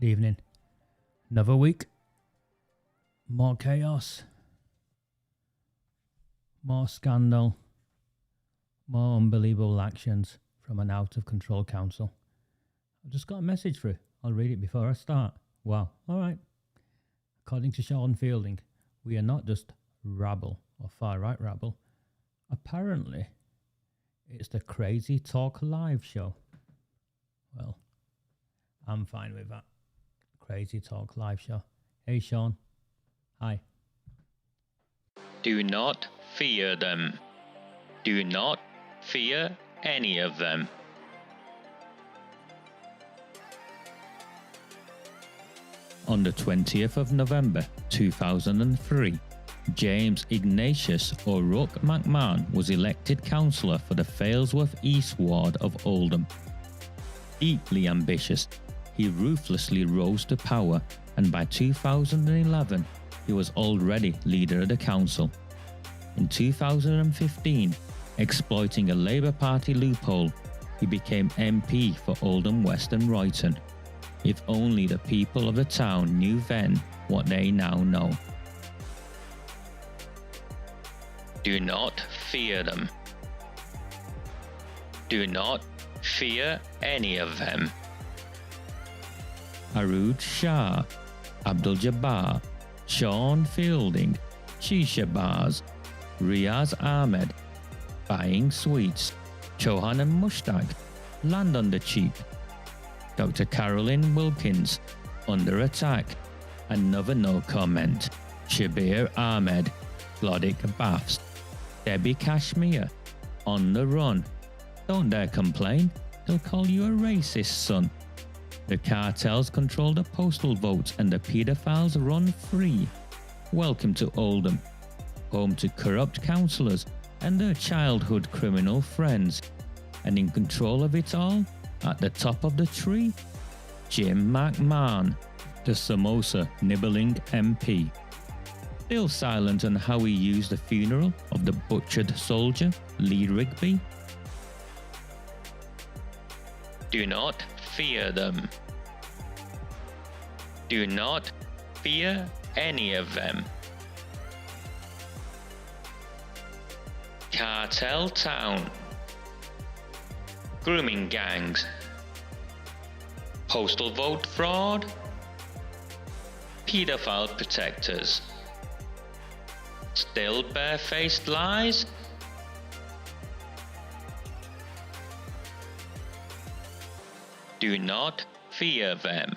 Good evening. Another week. More chaos. More scandal. More unbelievable actions from an out-of-control council. I've just got a message through. I'll read it before I start. Wow. All right. According to Sean Fielding, we are not just rabble or far-right rabble. Apparently, it's the Crazy Talk live show. Well, I'm fine with that. Crazy Talk live show. Hey, Sean. Hi. Do not fear them. Do not fear any of them. On the 20th of November 2003, James Ignatius O'Rourke McMahon was elected councillor for the Failsworth East Ward of Oldham. Deeply ambitious, he ruthlessly rose to power, and by 2011, he was already leader of the council. In 2015, exploiting a Labour Party loophole, he became MP for Oldham West and Royton. If only the people of the town knew then what they now know. Do not fear them. Do not fear any of them. Arood Shah, Abdul Jabbar, Sean Fielding, Shisha Bars, Riaz Ahmed, Buying Sweets, Chohan and Mushtaq, Land on the Cheap, Dr. Carolyn Wilkins, Under Attack, Another No Comment, Shabir Ahmed, Glodic Baths, Debbie Kashmir, On the Run, Don't Dare Complain, They'll Call You a Racist Son. The cartels control the postal votes and the paedophiles run free. Welcome to Oldham, home to corrupt councillors and their childhood criminal friends. And in control of it all, at the top of the tree, Jim McMahon, the samosa nibbling MP. Still silent on how he used the funeral of the butchered soldier, Lee Rigby. Do not fear them. Do not fear any of them. Cartel Town. Grooming gangs. Postal vote fraud. Paedophile protectors. Still barefaced lies. Do not fear them.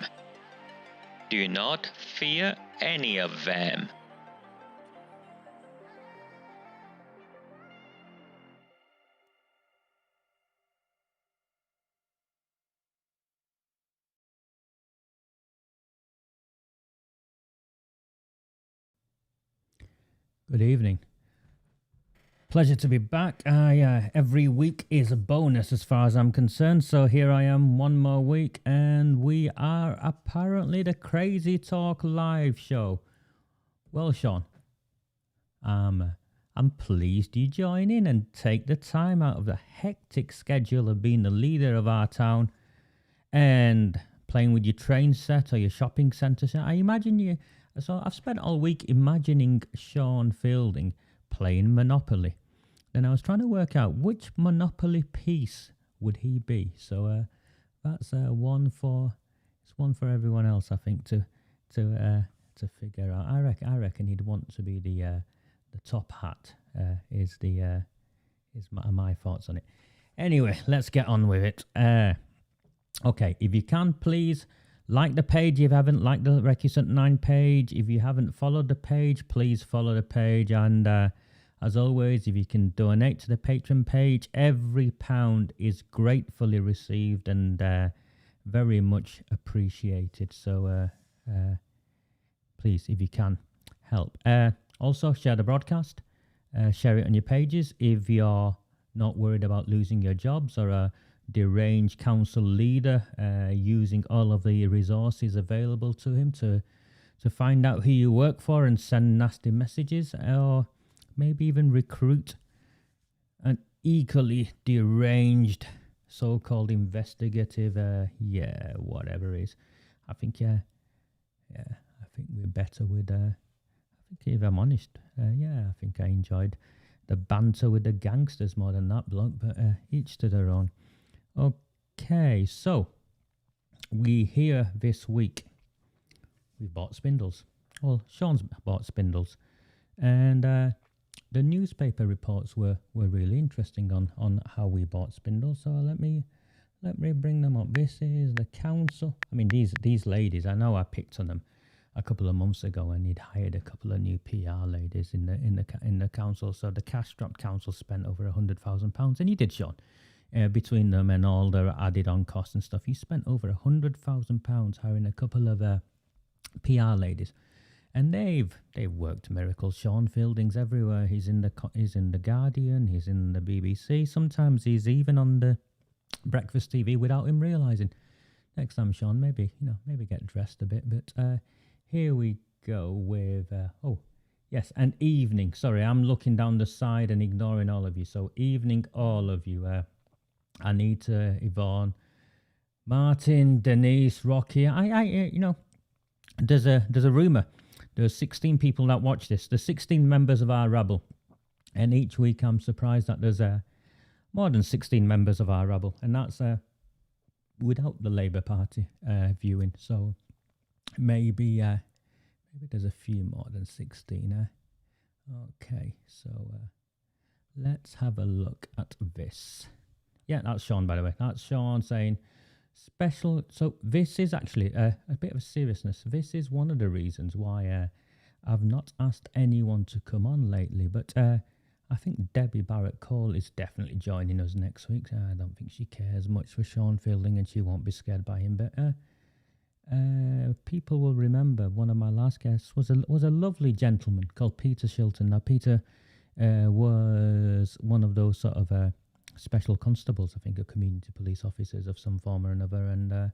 Do not fear any of them. Good evening. Pleasure to be back. Every week is a bonus as far as I'm concerned. So here I am, one more week, and we are apparently the Crazy Talk live show. Well, Sean, I'm pleased you join in and take the time out of the hectic schedule of being the leader of our town and playing with your train set or your shopping centre set. I imagine you. So I've spent all week imagining Sean Fielding playing Monopoly. Then I was trying to work out which Monopoly piece would he be. So that's one for everyone else, I think, to figure out. I reckon he'd want to be the top hat. Is my thoughts on it. Anyway, let's get on with it. Okay, if you can, please like the page if you haven't liked the Recusant Nine page. If you haven't followed the page, please follow the page. And as always, if you can donate to the Patreon page, every pound is gratefully received and very much appreciated. So please, if you can, help. Also, share the broadcast. Share it on your pages if you're not worried about losing your jobs or a deranged council leader using all of the resources available to him to find out who you work for and send nasty messages, or maybe even recruit an equally deranged so-called investigative, whatever it is. I think I think we're better with. I think if I'm honest, I think I enjoyed the banter with the gangsters more than that bloke. But each to their own. Okay, so we here this week. We bought spindles. Well, Sean's bought spindles, and the newspaper reports were really interesting on how we bought spindles. So let me bring them up. This is the council. I mean, these ladies. I know I picked on them a couple of months ago, and he'd hired a couple of new PR ladies in the council. So the cash-strapped council spent over £100,000, and he did, Sean. Between them and all their added-on costs and stuff, he spent over £100,000 hiring a couple of PR ladies, and they've worked miracles. Sean Fielding's everywhere. He's in the Guardian. He's in the BBC. Sometimes he's even on the breakfast TV without him realising. Next time, Sean, maybe get dressed a bit. But here we go with yes, and evening. Sorry, I'm looking down the side and ignoring all of you. So evening, all of you. Anita, Yvonne, Martin, Denise, Rocky. I there's a rumor. There's 16 people that watch this. There's 16 members of our rabble, and each week I'm surprised that there's more than 16 members of our rabble, and that's without the Labour Party viewing. So maybe there's a few more than 16. Okay, so let's have a look at this. Yeah, that's Sean, by the way. That's Sean saying special. So this is actually a bit of a seriousness. This is one of the reasons why I've not asked anyone to come on lately. But I think Debbie Barrett Cole is definitely joining us next week. I don't think she cares much for Sean Fielding, and she won't be scared by him. But people will remember one of my last guests was a lovely gentleman called Peter Shilton. Now, Peter was one of those sort of special constables, I think, or community police officers of some form or another, and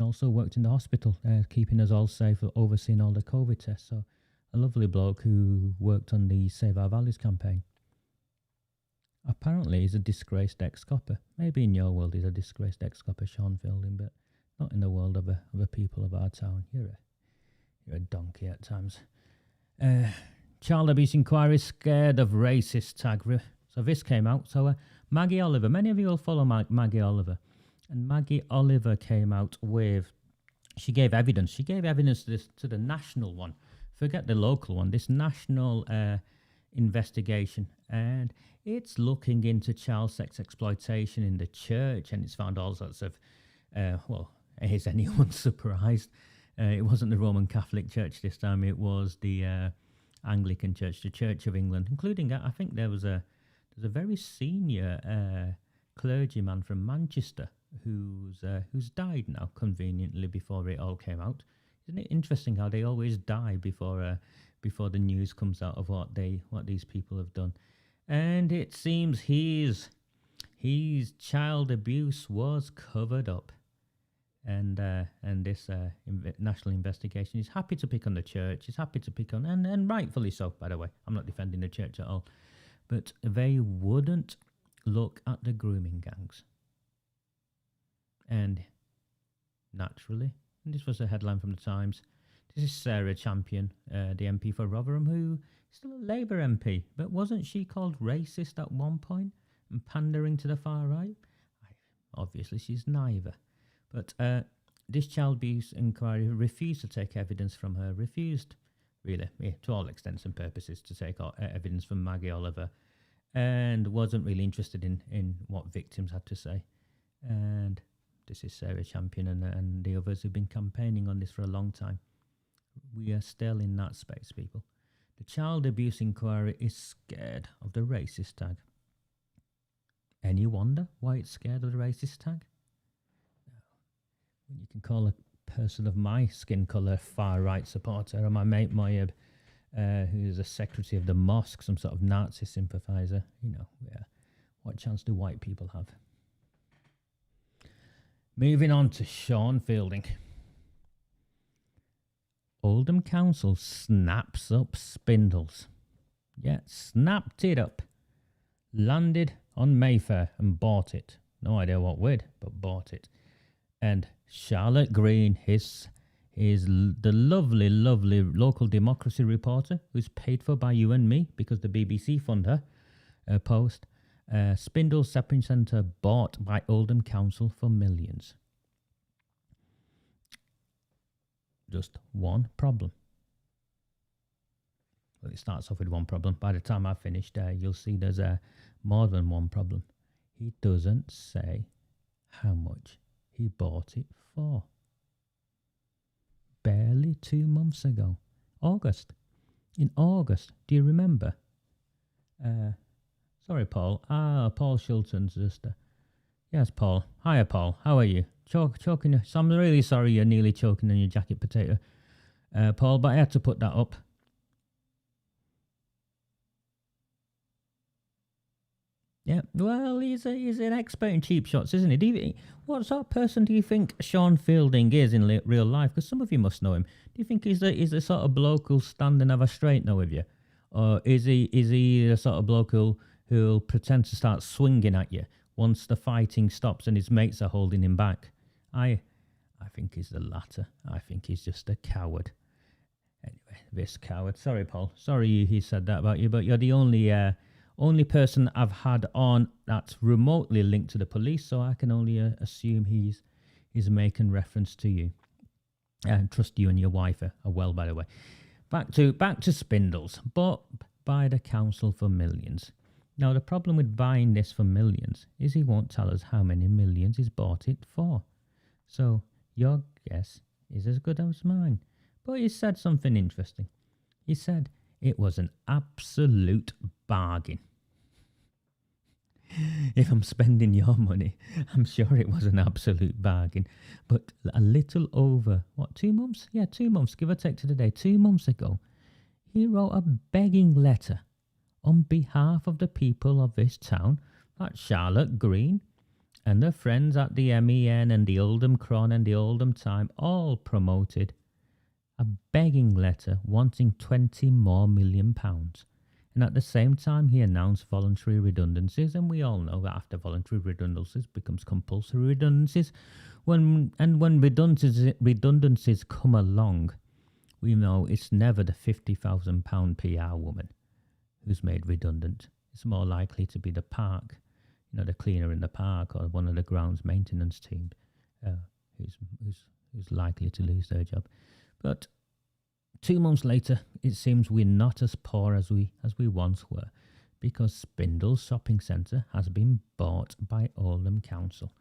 also worked in the hospital, keeping us all safe, overseeing all the COVID tests. So a lovely bloke who worked on the Save Our Valleys campaign. Apparently he's a disgraced ex-copper. Maybe in your world he's a disgraced ex-copper, Sean Fielding, but not in the world of the people of our town. You're a donkey at times. Child abuse inquiry, scared of racist tag. So this came out. So Maggie Oliver, many of you will follow Maggie Oliver. And Maggie Oliver came out with, she gave evidence. She gave evidence to the national one. Forget the local one. This national investigation. And it's looking into child sex exploitation in the church. And it's found all sorts of, is anyone surprised? It wasn't the Roman Catholic Church this time. It was the Anglican Church, the Church of England, including, I think there's a very senior clergyman from Manchester who's died now, conveniently, before it all came out. Isn't it interesting how they always die before the news comes out of what these people have done? And it seems his child abuse was covered up. And this national investigation is happy to pick on the church. It's happy to pick on, and rightfully so, by the way. I'm not defending the church at all. But they wouldn't look at the grooming gangs. And naturally, and this was a headline from the Times, this is Sarah Champion, the MP for Rotherham, who is still a Labour MP. But wasn't she called racist at one point and pandering to the far right? Obviously, she's neither. But this child abuse inquiry refused to take evidence from her, really, to all extents and purposes, to take evidence from Maggie Oliver, and wasn't really interested in what victims had to say. And this is Sarah Champion and the others who've been campaigning on this for a long time. We are still in that space, people. The child abuse inquiry is scared of the racist tag. Any wonder why it's scared of the racist tag? When you can call a person of my skin colour far-right supporter, or my mate Moyeb, who's a secretary of the mosque, some sort of Nazi sympathiser, what chance do white people have? Moving on to Sean Fielding. Oldham Council snaps up spindles. Yeah, snapped it up. Landed on Mayfair and bought it. No idea what with, but bought it. And Charlotte Green, his the lovely, lovely local democracy reporter who's paid for by you and me because the BBC fund her, post. Spindle Shopping Centre bought by Oldham Council for millions. Just one problem. Well, it starts off with one problem. By the time I've finished, you'll see there's more than one problem. He doesn't say how much he bought it for. Barely 2 months ago. August. In August. Do you remember? Sorry, Paul. Paul Shilton's sister. Yes, Paul. Hiya, Paul. How are you? Choking. So I'm really sorry you're nearly choking on your jacket potato, Paul, but I had to put that up. Yeah, well, he's an expert in cheap shots, isn't he? What sort of person do you think Sean Fielding is in real life? Because some of you must know him. Do you think he's the sort of bloke who'll stand and have a straightener with you? Or is he the sort of bloke who'll pretend to start swinging at you once the fighting stops and his mates are holding him back? I think he's the latter. I think he's just a coward. Anyway, this coward. Sorry, Paul. Sorry he said that about you, but you're the only person I've had on that's remotely linked to the police, so I can only assume he's making reference to you. And trust you and your wife are well, by the way. Back to Spindles, bought by the council for millions. Now, the problem with buying this for millions is he won't tell us how many millions he's bought it for. So your guess is as good as mine. But he said something interesting. He said it was an absolute bargain. If I'm spending your money, I'm sure it was an absolute bargain. But a little over, 2 months? Yeah, 2 months, give or take to the day. 2 months ago, he wrote a begging letter on behalf of the people of this town, like Charlotte Green and their friends at the MEN and the Oldham Cron and the Oldham Time, all promoted a begging letter wanting £20 million more. And at the same time, he announced voluntary redundancies. And we all know that after voluntary redundancies becomes compulsory redundancies. When redundancies come along, we know it's never the £50,000 PR woman who's made redundant. It's more likely to be the park, the cleaner in the park or one of the grounds maintenance team who's likely to lose their job. But 2 months later, it seems we're not as poor as we once were, because Spindle's shopping centre has been bought by Oldham Council.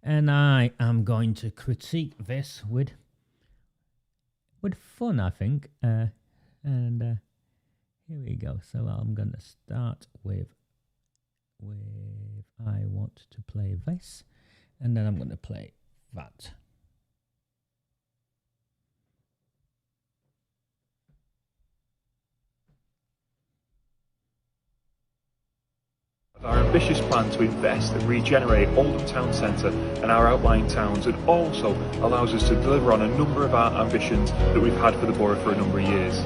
And I am going to critique this with fun, I think. Here we go. So I'm going to start with I want to play this, and then I'm going to play that. Our ambitious plan to invest and regenerate Oldham Town Centre and our outlying towns, and also allows us to deliver on a number of our ambitions that we've had for the borough for a number of years.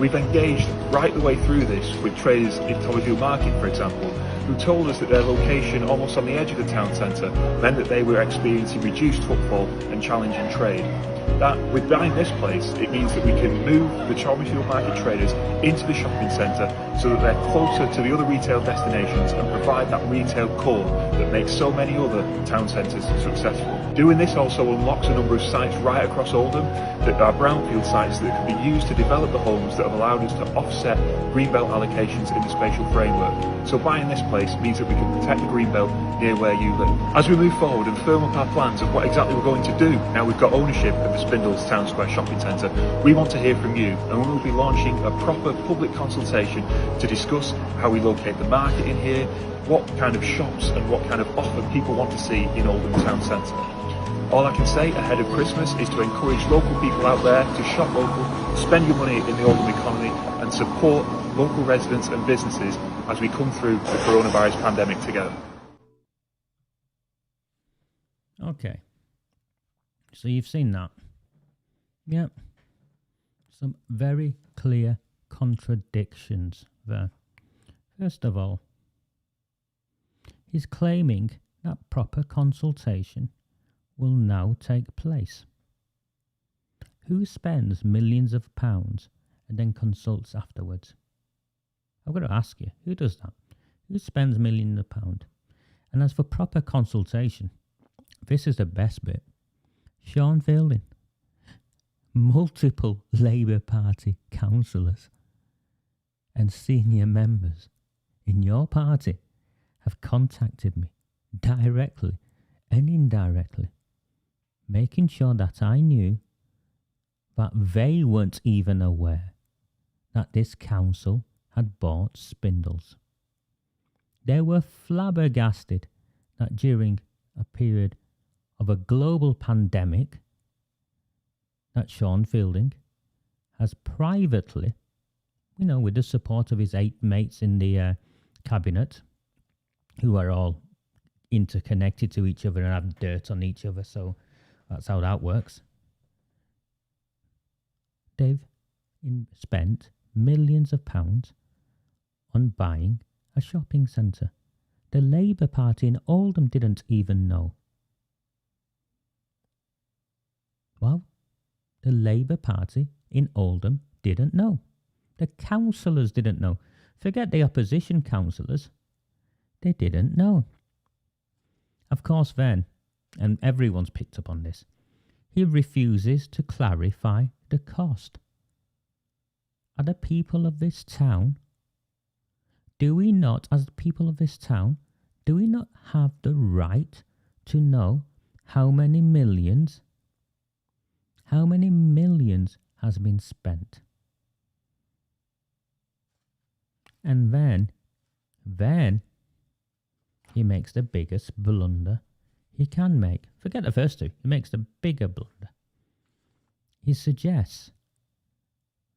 We've engaged right the way through this with traders in Tollyville Market, for example, who told us that their location almost on the edge of the town centre meant that they were experiencing reduced footfall and challenging trade. That with buying this place, it means that we can move the Tollyville Market traders into the shopping centre so that they're closer to the other retail destinations and provide that retail core that makes so many other town centres successful. Doing this also unlocks a number of sites right across Oldham that are brownfield sites that can be used to develop the homes that have allowed us to offset greenbelt allocations in the spatial framework. So buying this place means that we can protect the greenbelt near where you live. As we move forward and firm up our plans of what exactly we're going to do, now we've got ownership of the Spindles Town Square Shopping Centre, we want to hear from you, and we will be launching a proper public consultation to discuss how we locate the market in here, what kind of shops and what kind of offer people want to see in Oldham Town Centre. All I can say ahead of Christmas is to encourage local people out there to shop local, spend your money in the Oldham economy and support local residents and businesses as we come through the coronavirus pandemic together. Okay. So you've seen that. Yep. Some very clear contradictions there. First of all, he's claiming that proper consultation will now take place. Who spends millions of pounds and then consults afterwards? I've got to ask you, who does that? Who spends millions of pounds? And as for proper consultation, this is the best bit. Sean Fielding, multiple Labour Party councillors and senior members in your party have contacted me directly and indirectly, making sure that I knew that they weren't even aware that this council had bought spindles. They were flabbergasted that during a period of a global pandemic that Sean Fielding has privately, with the support of his 8 mates in the cabinet, who are all interconnected to each other and have dirt on each other, so that's how that works. They've spent millions of pounds on buying a shopping centre. The Labour Party in Oldham didn't even know. Well, the Labour Party in Oldham didn't know. The councillors didn't know. Forget the opposition councillors. They didn't know. Of course then, and everyone's picked up on this, he refuses to clarify the cost. Are the people of this town, do we not, as the people of this town, do we not have the right to know how many millions has been spent? And then he makes the biggest blunder he can make. Forget the first two. He makes the bigger blunder. He suggests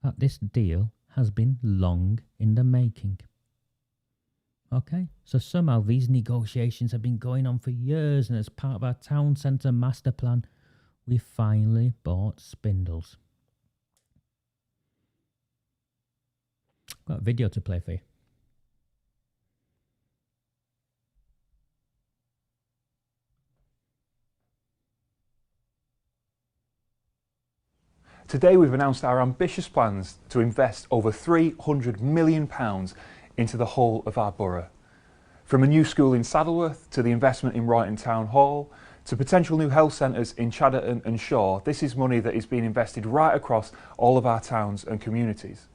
that this deal has been long in the making. Okay, so somehow these negotiations have been going on for years, and as part of our town centre master plan, we finally bought spindles. Got a video to play for you. Today we've announced our ambitious plans to invest over £300 million into the whole of our borough. From a new school in Saddleworth to the investment in Royton Town Hall to potential new health centres in Chadderton and Shaw, this is money that is being invested right across all of our towns and communities.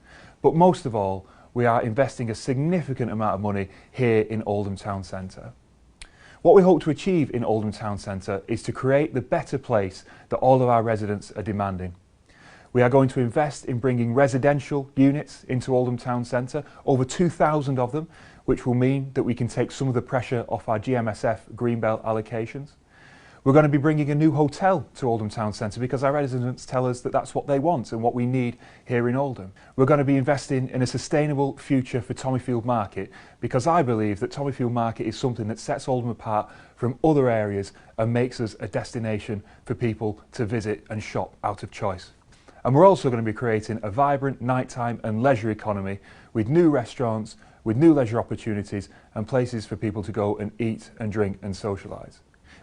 But most of all, we are investing a significant amount of money here in Oldham Town Centre. What we hope to achieve in Oldham Town Centre is to create the better place that all of our residents are demanding. We are going to invest in bringing residential units into Oldham Town Centre, over 2,000 of them, which will mean that we can take some of the pressure off our GMSF Greenbelt allocations. We're going to be bringing a new hotel to Oldham Town Centre because our residents tell us that that's what they want and what we need here in Oldham. We're going to be investing in a sustainable future for Tommyfield Market because I believe that Tommyfield Market is something that sets Oldham apart from other areas and makes us a destination for people to visit and shop out of choice. And we're also going to be creating a vibrant nighttime and leisure economy with new restaurants, with new leisure opportunities and places for people to go and eat and drink and socialise.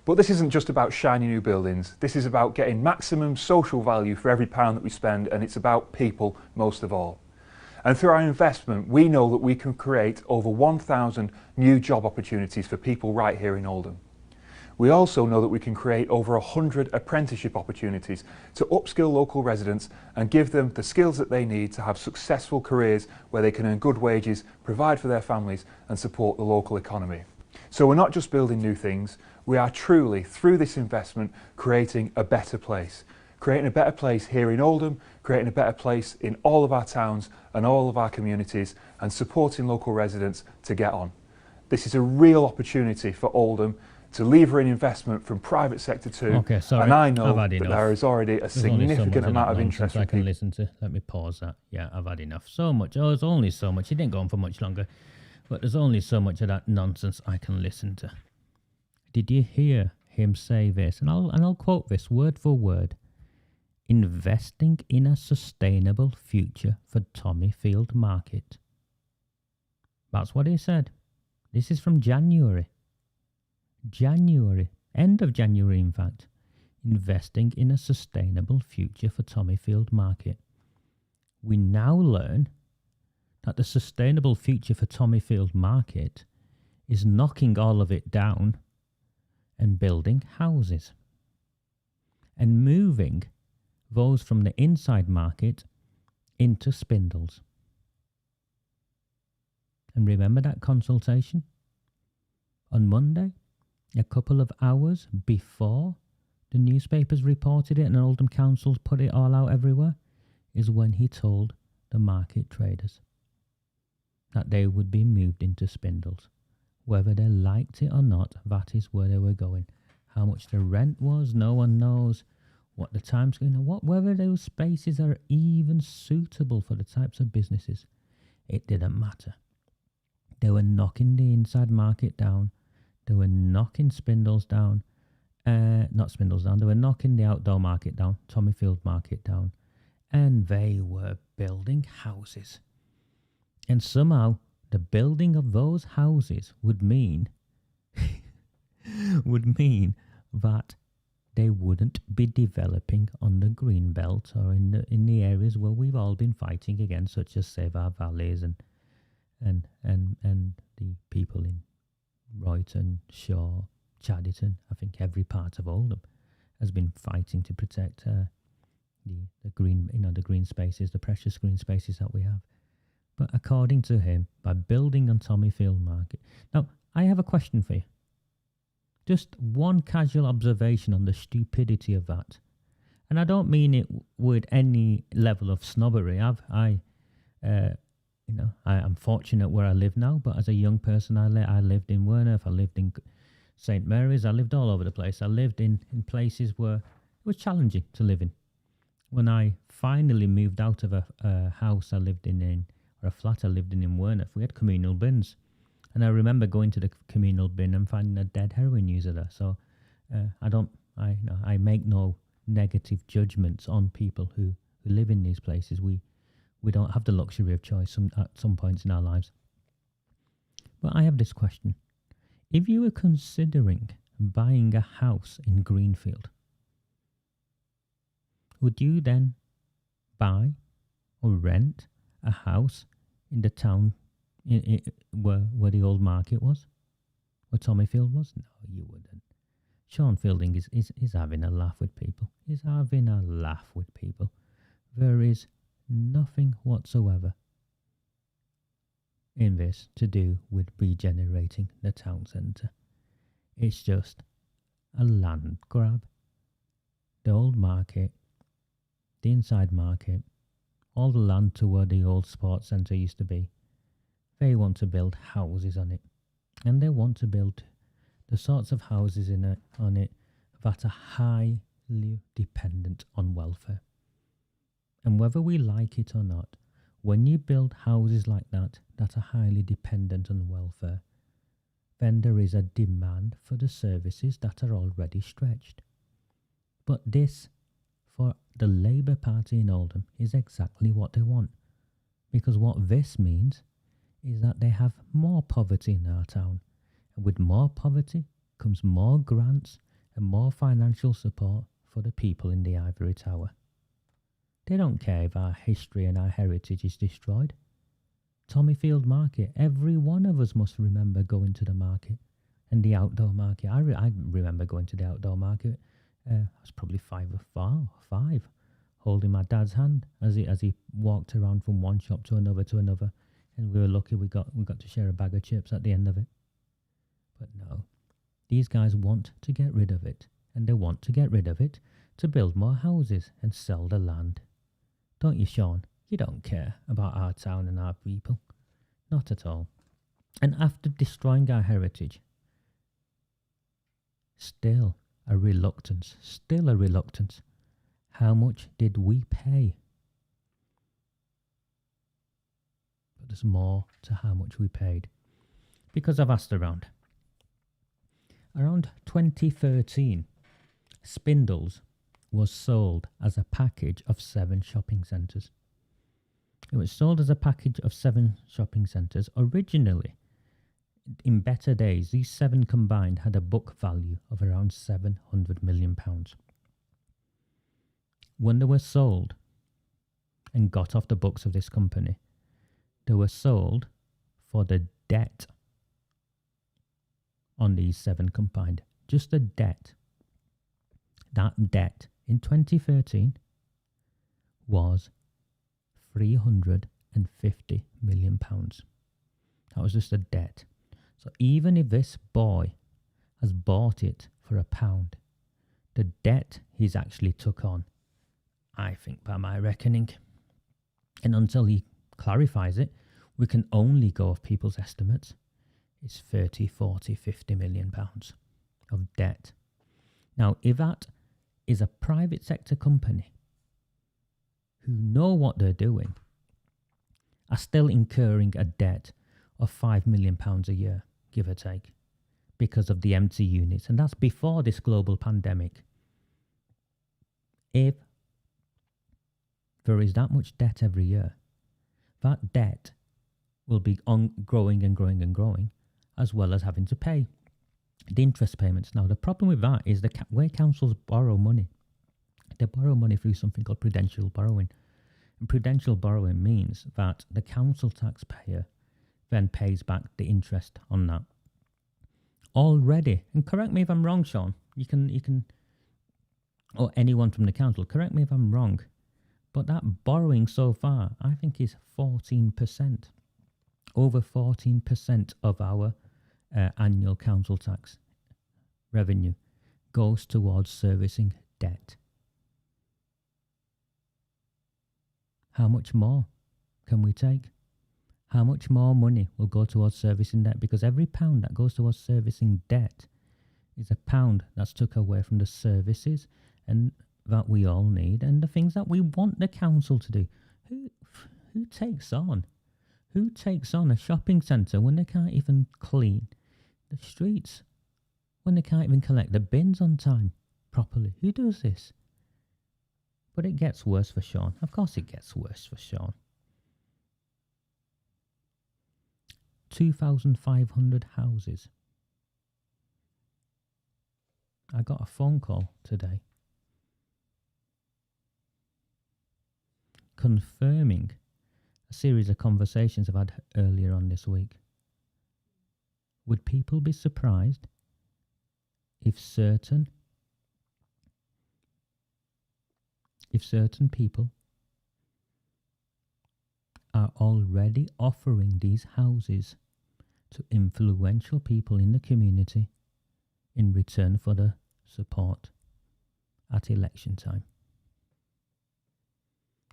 But this isn't just about shiny new buildings, this is about getting maximum social value for every pound that we spend, and it's about people most of all. And through our investment, we know that we can create over 1,000 new job opportunities for people right here in Oldham. We also know that we can create over 100 apprenticeship opportunities to upskill local residents and give them the skills that they need to have successful careers where they can earn good wages, provide for their families and support the local economy. So we're not just building new things, we are truly, through this investment, creating a better place. Creating a better place here in Oldham, creating a better place in all of our towns and all of our communities and supporting local residents to get on. This is a real opportunity for Oldham to lever in investment from private sector too. Okay, sorry. And I know that there is already a significant amount of interest I from can people. listen to. Let me pause that. Yeah, I've had enough. So much. Oh, there's only so much. He didn't go on for much longer. But there's only so much of that nonsense I can listen to. Did you hear him say this? And I'll quote this word for word. Investing in a sustainable future for Tommyfield Market. That's what he said. This is from January. End of January in fact. investing in a sustainable future for Tommyfield Market. We now learn that the sustainable future for Tommyfield Market is knocking all of it down and building houses and moving those from the inside market into spindles. And remember that consultation on Monday, a couple of hours before the newspapers reported it and Oldham Council put it all out everywhere, is when he told the market traders that they would be moved into spindles. Whether they liked it or not, that is where they were going. How much the rent was, no one knows. What the time's going on, whether those spaces are even suitable for the types of businesses, it didn't matter. They were knocking the inside market down. They were knocking spindles down. Not spindles down. They were knocking the outdoor market down, Tommyfield Market down. And they were building houses. And somehow the building of those houses would mean that they wouldn't be developing on the green belt or in the areas where we've all been fighting against, such as Save Our Valleys and the people in Royton, Shaw, Chadderton. I think every part of Oldham has been fighting to protect the green, the green spaces, the precious green spaces that we have. But according to him, by building on Tommyfield Market. Now, I have a question for you. Just one casual observation on the stupidity of that. And I don't mean it with any level of snobbery. I am fortunate where I live now, but as a young person, I lived in Werneth, I lived in St. Mary's, I lived all over the place. I lived in places where it was challenging to live in. When I finally moved out of a house I lived in, or a flat I lived in Werneth, we had communal bins. And I remember going to the communal bin and finding a dead heroin user there. So I make no negative judgments on people who live in these places. We don't have the luxury of choice at some points in our lives. But I have this question. If you were considering buying a house in Greenfield, would you then buy or rent a house in the town where the old market was? Where Tommyfield was? No, you wouldn't. Sean Fielding is having a laugh with people. He's having a laugh with people. There is nothing whatsoever in this to do with regenerating the town centre. It's just a land grab. The old market, the inside market, all the land to where the old sports centre used to be. They want to build houses on it. And they want to build the sorts of houses on it that are highly dependent on welfare. And whether we like it or not, when you build houses like that are highly dependent on welfare, then there is a demand for the services that are already stretched. But this, for the Labour Party in Oldham, is exactly what they want. Because what this means is that they have more poverty in our town. And with more poverty comes more grants and more financial support for the people in the ivory tower. They don't care if our history and our heritage is destroyed. Tommyfield Market, every one of us must remember going to the market and the outdoor market. I remember going to the outdoor market. I was probably 5 or 5, holding my dad's hand as he walked around from one shop to another, and we were lucky we got to share a bag of chips at the end of it. But no, these guys want to get rid of it, and they want to get rid of it to build more houses and sell the land. Don't you, Sean? You don't care about our town and our people. Not at all. And after destroying our heritage, still a reluctance. How much did we pay? But there's more to how much we paid. Because I've asked around. Around 2013, Spindles was sold as a package of 7 shopping centres. It was sold as a package of 7 shopping centres. Originally, in better days, these 7 combined had a book value of around £700 million. when they were sold and got off the books of this company, they were sold for the debt on these 7 combined. Just the debt. That debt in 2013 was £350 million. That was just a debt. So even if this boy has bought it for £1, the debt he's actually took on, I think by my reckoning, and until he clarifies it, we can only go off people's estimates, it's 30, 40, 50 million pounds of debt. Now, if that is a private sector company who know what they're doing, are still incurring a debt of £5 million a year, give or take, because of the empty units, and that's before this global pandemic. If there is that much debt every year, that debt will be growing and growing and growing, as well as having to pay the interest payments. Now, the problem with that is where councils borrow money, they borrow money through something called prudential borrowing. And prudential borrowing means that the council taxpayer then pays back the interest on that. Already, and correct me if I'm wrong, Sean, you can, or anyone from the council, correct me if I'm wrong, but that borrowing so far, I think, is 14%. Over 14% of our annual council tax revenue goes towards servicing debt. How much more can we take? How much more money will go towards servicing debt? Because every pound that goes towards servicing debt is a pound that's took away from the services and that we all need and the things that we want the council to do. Who takes on a shopping centre when they can't even clean the streets, when they can't even collect the bins on time properly? Who does this? But it gets worse for Sean. Of course it gets worse for Sean. 2,500 houses. I got a phone call today confirming a series of conversations I've had earlier on this week. Would people be surprised if certain people are already offering these houses to influential people in the community in return for the support at election time?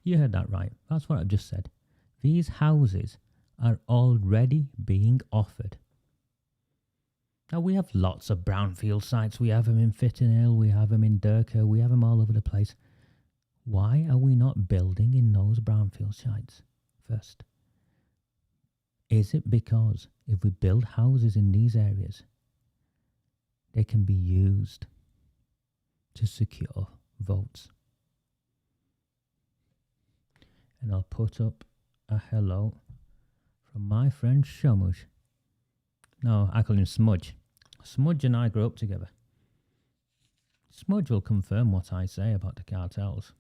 You heard that right. That's what I've just said. These houses are already being offered. Now, we have lots of brownfield sites. We have them in Fitton Hill, we have them in Durker, we have them all over the place. Why are we not building in those brownfield sites first? Is it because if we build houses in these areas, they can be used to secure votes? And I'll put up a hello from my friend Shamush. No, I call him Smudge. Smudge and I grew up together. Smudge will confirm what I say about the cartels.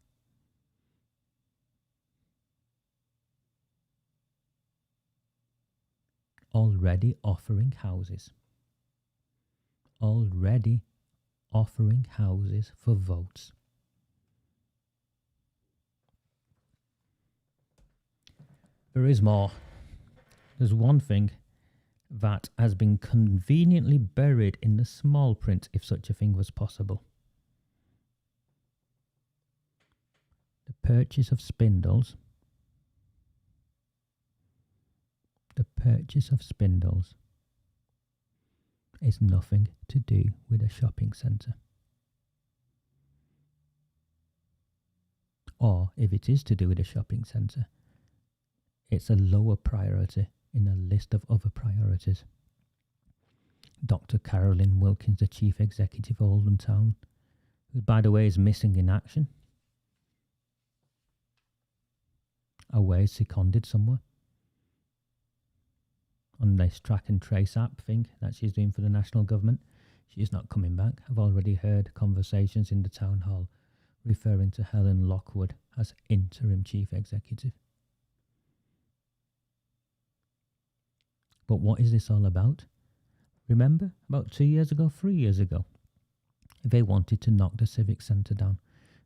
Already offering houses. Already offering houses for votes. There is more. There's one thing that has been conveniently buried in the small print, if such a thing was possible. The purchase of spindles. The purchase of spindles is nothing to do with a shopping centre. Or if it is to do with a shopping centre, it's a lower priority in a list of other priorities. Dr. Carolyn Wilkins, the Chief Executive of Oldham Town, who, by the way, is missing in action, away seconded somewhere on this track and trace app thing that she's doing for the national government. She's not coming back. I've already heard conversations in the town hall referring to Helen Lockwood as interim chief executive. But what is this all about? Remember, about 2 years ago, 3 years ago, they wanted to knock the Civic Centre down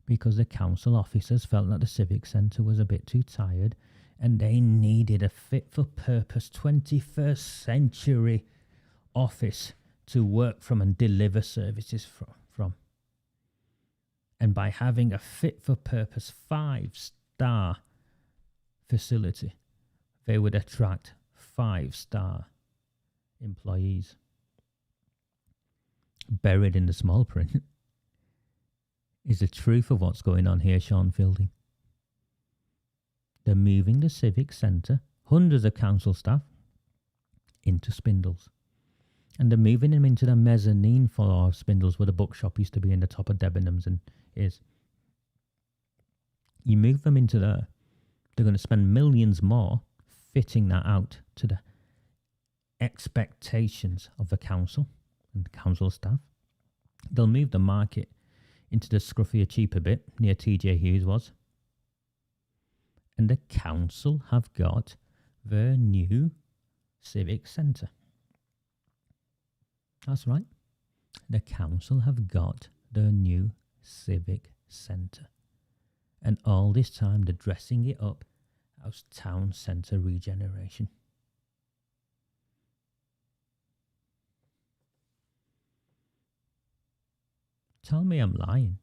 because the council officers felt that the Civic Centre was a bit too tired and they needed a fit-for-purpose 21st century office to work from and deliver services from. And by having a fit-for-purpose 5-star facility, they would attract 5-star employees. Buried in the small print is the truth of what's going on here, Sean Fielding. They're moving the Civic Centre, hundreds of council staff, into Spindles. And they're moving them into the mezzanine floor of Spindles where the bookshop used to be in the top of Debenhams and is. You move them into there, they're going to spend millions more fitting that out to the expectations of the council and the council staff. They'll move the market into the scruffier, cheaper bit near TJ Hughes was. And the council have got their new Civic Centre. That's right. The council have got their new Civic Centre. And all this time they're dressing it up as town centre regeneration. Tell me I'm lying.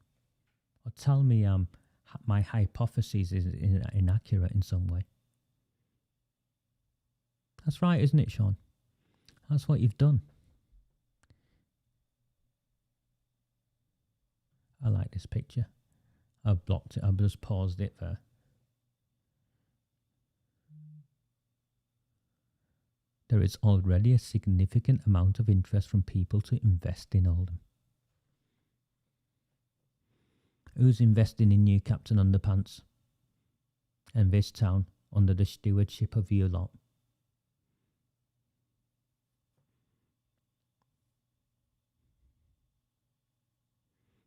Or tell me my hypothesis is inaccurate in some way. That's right, isn't it, Sean? That's what you've done. I like this picture. I've blocked it. I've just paused it there. There is already a significant amount of interest from people to invest in Oldham. Who's investing in new Captain Underpants and this town under the stewardship of you lot?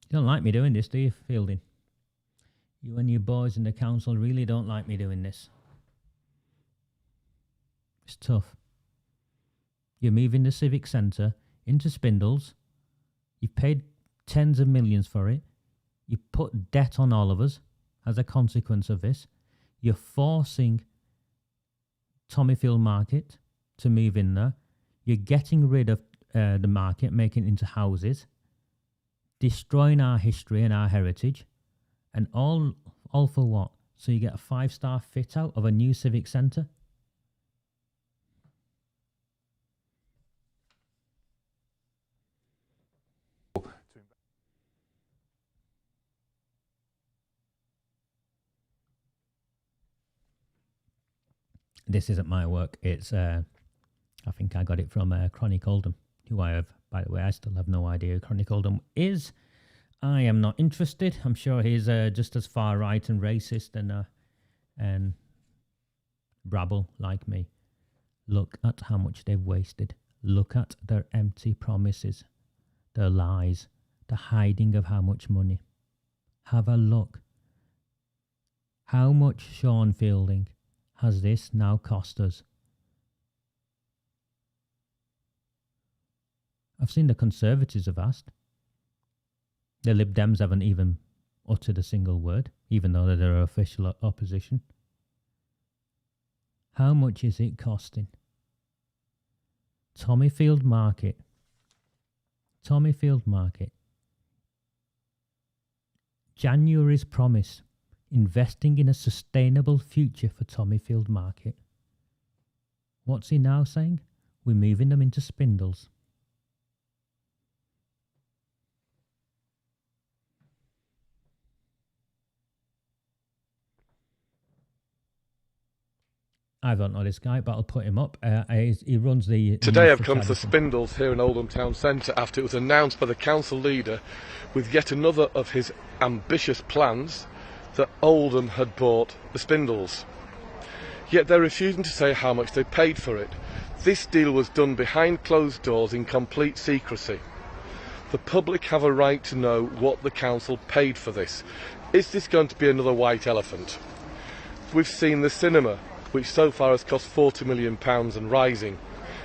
You don't like me doing this, do you, Fielding? You and your boys in the council really don't like me doing this. It's tough. You're moving the Civic Centre into Spindles. You've paid tens of millions for it. You put debt on all of us as a consequence of this. You're forcing Tommyfield Market to move in there. You're getting rid of the market, making it into houses, destroying our history and our heritage, and all for what? So you get a 5-star fit out of a new Civic Centre? This isn't my work. It's, I think I got it from Chronic Oldham, who I have, by the way, I still have no idea who Chronic Oldham is. I am not interested. I'm sure he's just as far right and racist and rabble like me. Look at how much they've wasted. Look at their empty promises, their lies, the hiding of how much money. Have a look. How much, Sean Fielding, has this now cost us? I've seen the Conservatives have asked. The Lib Dems haven't even uttered a single word, even though they're official opposition. How much is it costing? Tommyfield Market. Tommyfield Market. January's promise. Investing in a sustainable future for Tommyfield Market. What's he now saying? We're moving them into Spindles. I don't know this guy, but I'll put him up. He runs the... Today I've come to Spindles here in Oldham Town Centre after it was announced by the council leader with yet another of his ambitious plans that Oldham had bought the Spindles. Yet they're refusing to say how much they paid for it. This deal was done behind closed doors in complete secrecy. The public have a right to know what the council paid for this. Is this going to be another white elephant? We've seen the cinema, which so far has cost £40 million and rising.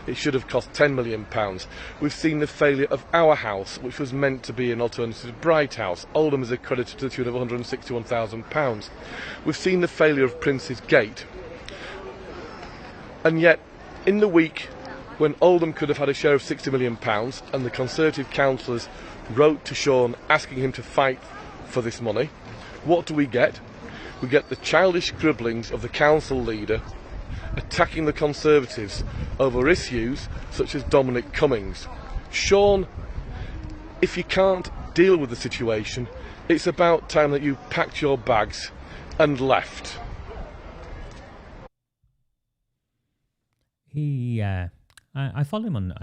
It should have cost £10 million. We've seen the failure of Our House, which was meant to be an alternative to Bright House. Oldham is accredited to the tune of £161,000. We've seen the failure of Prince's Gate. And yet, in the week when Oldham could have had a share of £60 million and the Conservative councillors wrote to Sean asking him to fight for this money, what do we get? We get the childish scribblings of the council leader attacking the Conservatives over issues such as Dominic Cummings. Sean, if you can't deal with the situation, it's about time that you packed your bags and left. I follow him on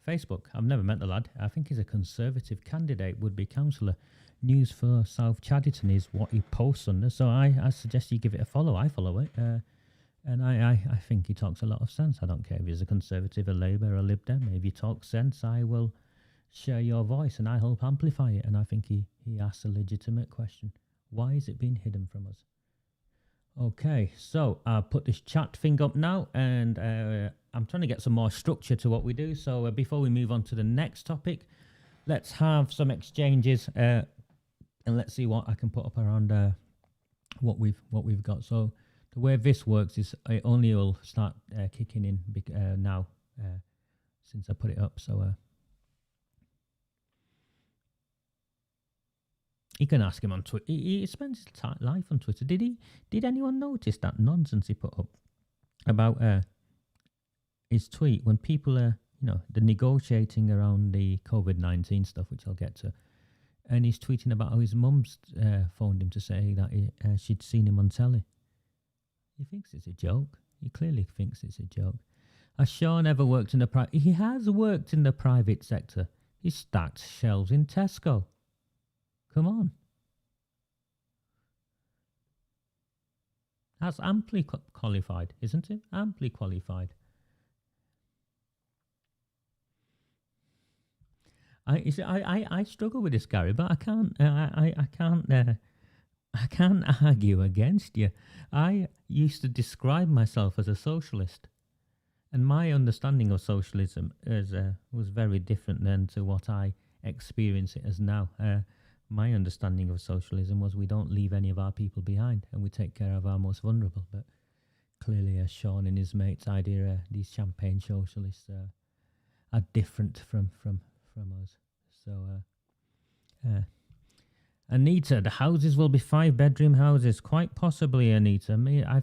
Facebook. I've never met the lad. I think he's a Conservative candidate, would-be councillor. News for South Chadderton is what he posts on there. So I suggest you give it a follow. I follow it. And I think he talks a lot of sense. I don't care if he's a Conservative, a Labour, or a Lib Dem. If you talk sense, I will share your voice and I help amplify it. And I think he asks a legitimate question. Why is it being hidden from us? Okay, so I'll put this chat thing up now, and I'm trying to get some more structure to what we do. So before we move on to the next topic, let's have some exchanges, and let's see what I can put up around what we've got. So the way this works is it only will start kicking in now since I put it up. So you can ask him on Twitter. He spends his life on Twitter. Did anyone notice that nonsense he put up about his tweet when people are, the negotiating around the COVID-19 stuff, which I'll get to, and he's tweeting about how his mum's phoned him to say that she'd seen him on telly. He thinks it's a joke. He clearly thinks it's a joke. Has Sean ever worked in the private? He has worked in the private sector. He stacked shelves in Tesco. Come on. That's amply qualified, isn't it? Amply qualified. I struggle with this, Gary, but I can't argue against you. I used to describe myself as a socialist, and my understanding of socialism was very different then to what I experience it as now. My understanding of socialism was we don't leave any of our people behind and we take care of our most vulnerable. But clearly, Sean and his mates' idea, these champagne socialists, are different from us. So, Anita, the houses will be 5-bedroom houses, quite possibly, Anita. I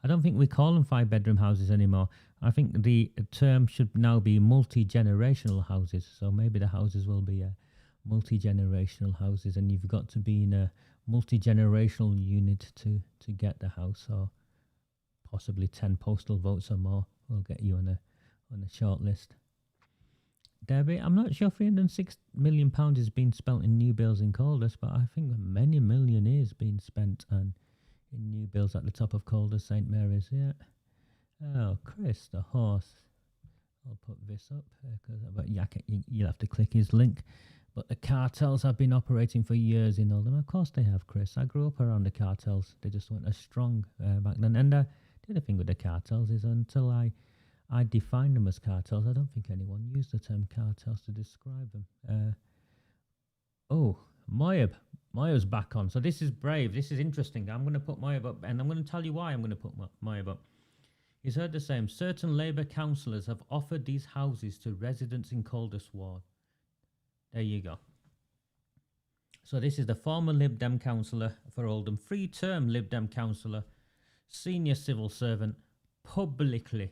don't think we call them 5-bedroom houses anymore. I think the term should now be multi-generational houses. So maybe the houses will be multi-generational houses, and you've got to be in a multi-generational unit to get the house, or possibly 10 postal votes or more will get you on a short list. Debbie, I'm not sure £306 million is being spent in new builds in Caldas, but I think many million is being spent in new builds at the top of Caldas, St Mary's. Yeah. Oh, Chris, the horse. I'll put this up, but you'll have to click his link. But the cartels have been operating for years in Oldham. Of course they have, Chris. I grew up around the cartels. They just weren't as strong back then. And the other thing with the cartels is until I defined them as cartels, I don't think anyone used the term cartels to describe them. Moyab's back on. So this is brave. This is interesting. I'm going to put Moyab up, and I'm going to tell you why I'm going to put Moyab up. He's heard the same. Certain Labour councillors have offered these houses to residents in Caldas Ward. There you go. So this is the former Lib Dem councillor for Oldham, 3-term Lib Dem councillor, senior civil servant, publicly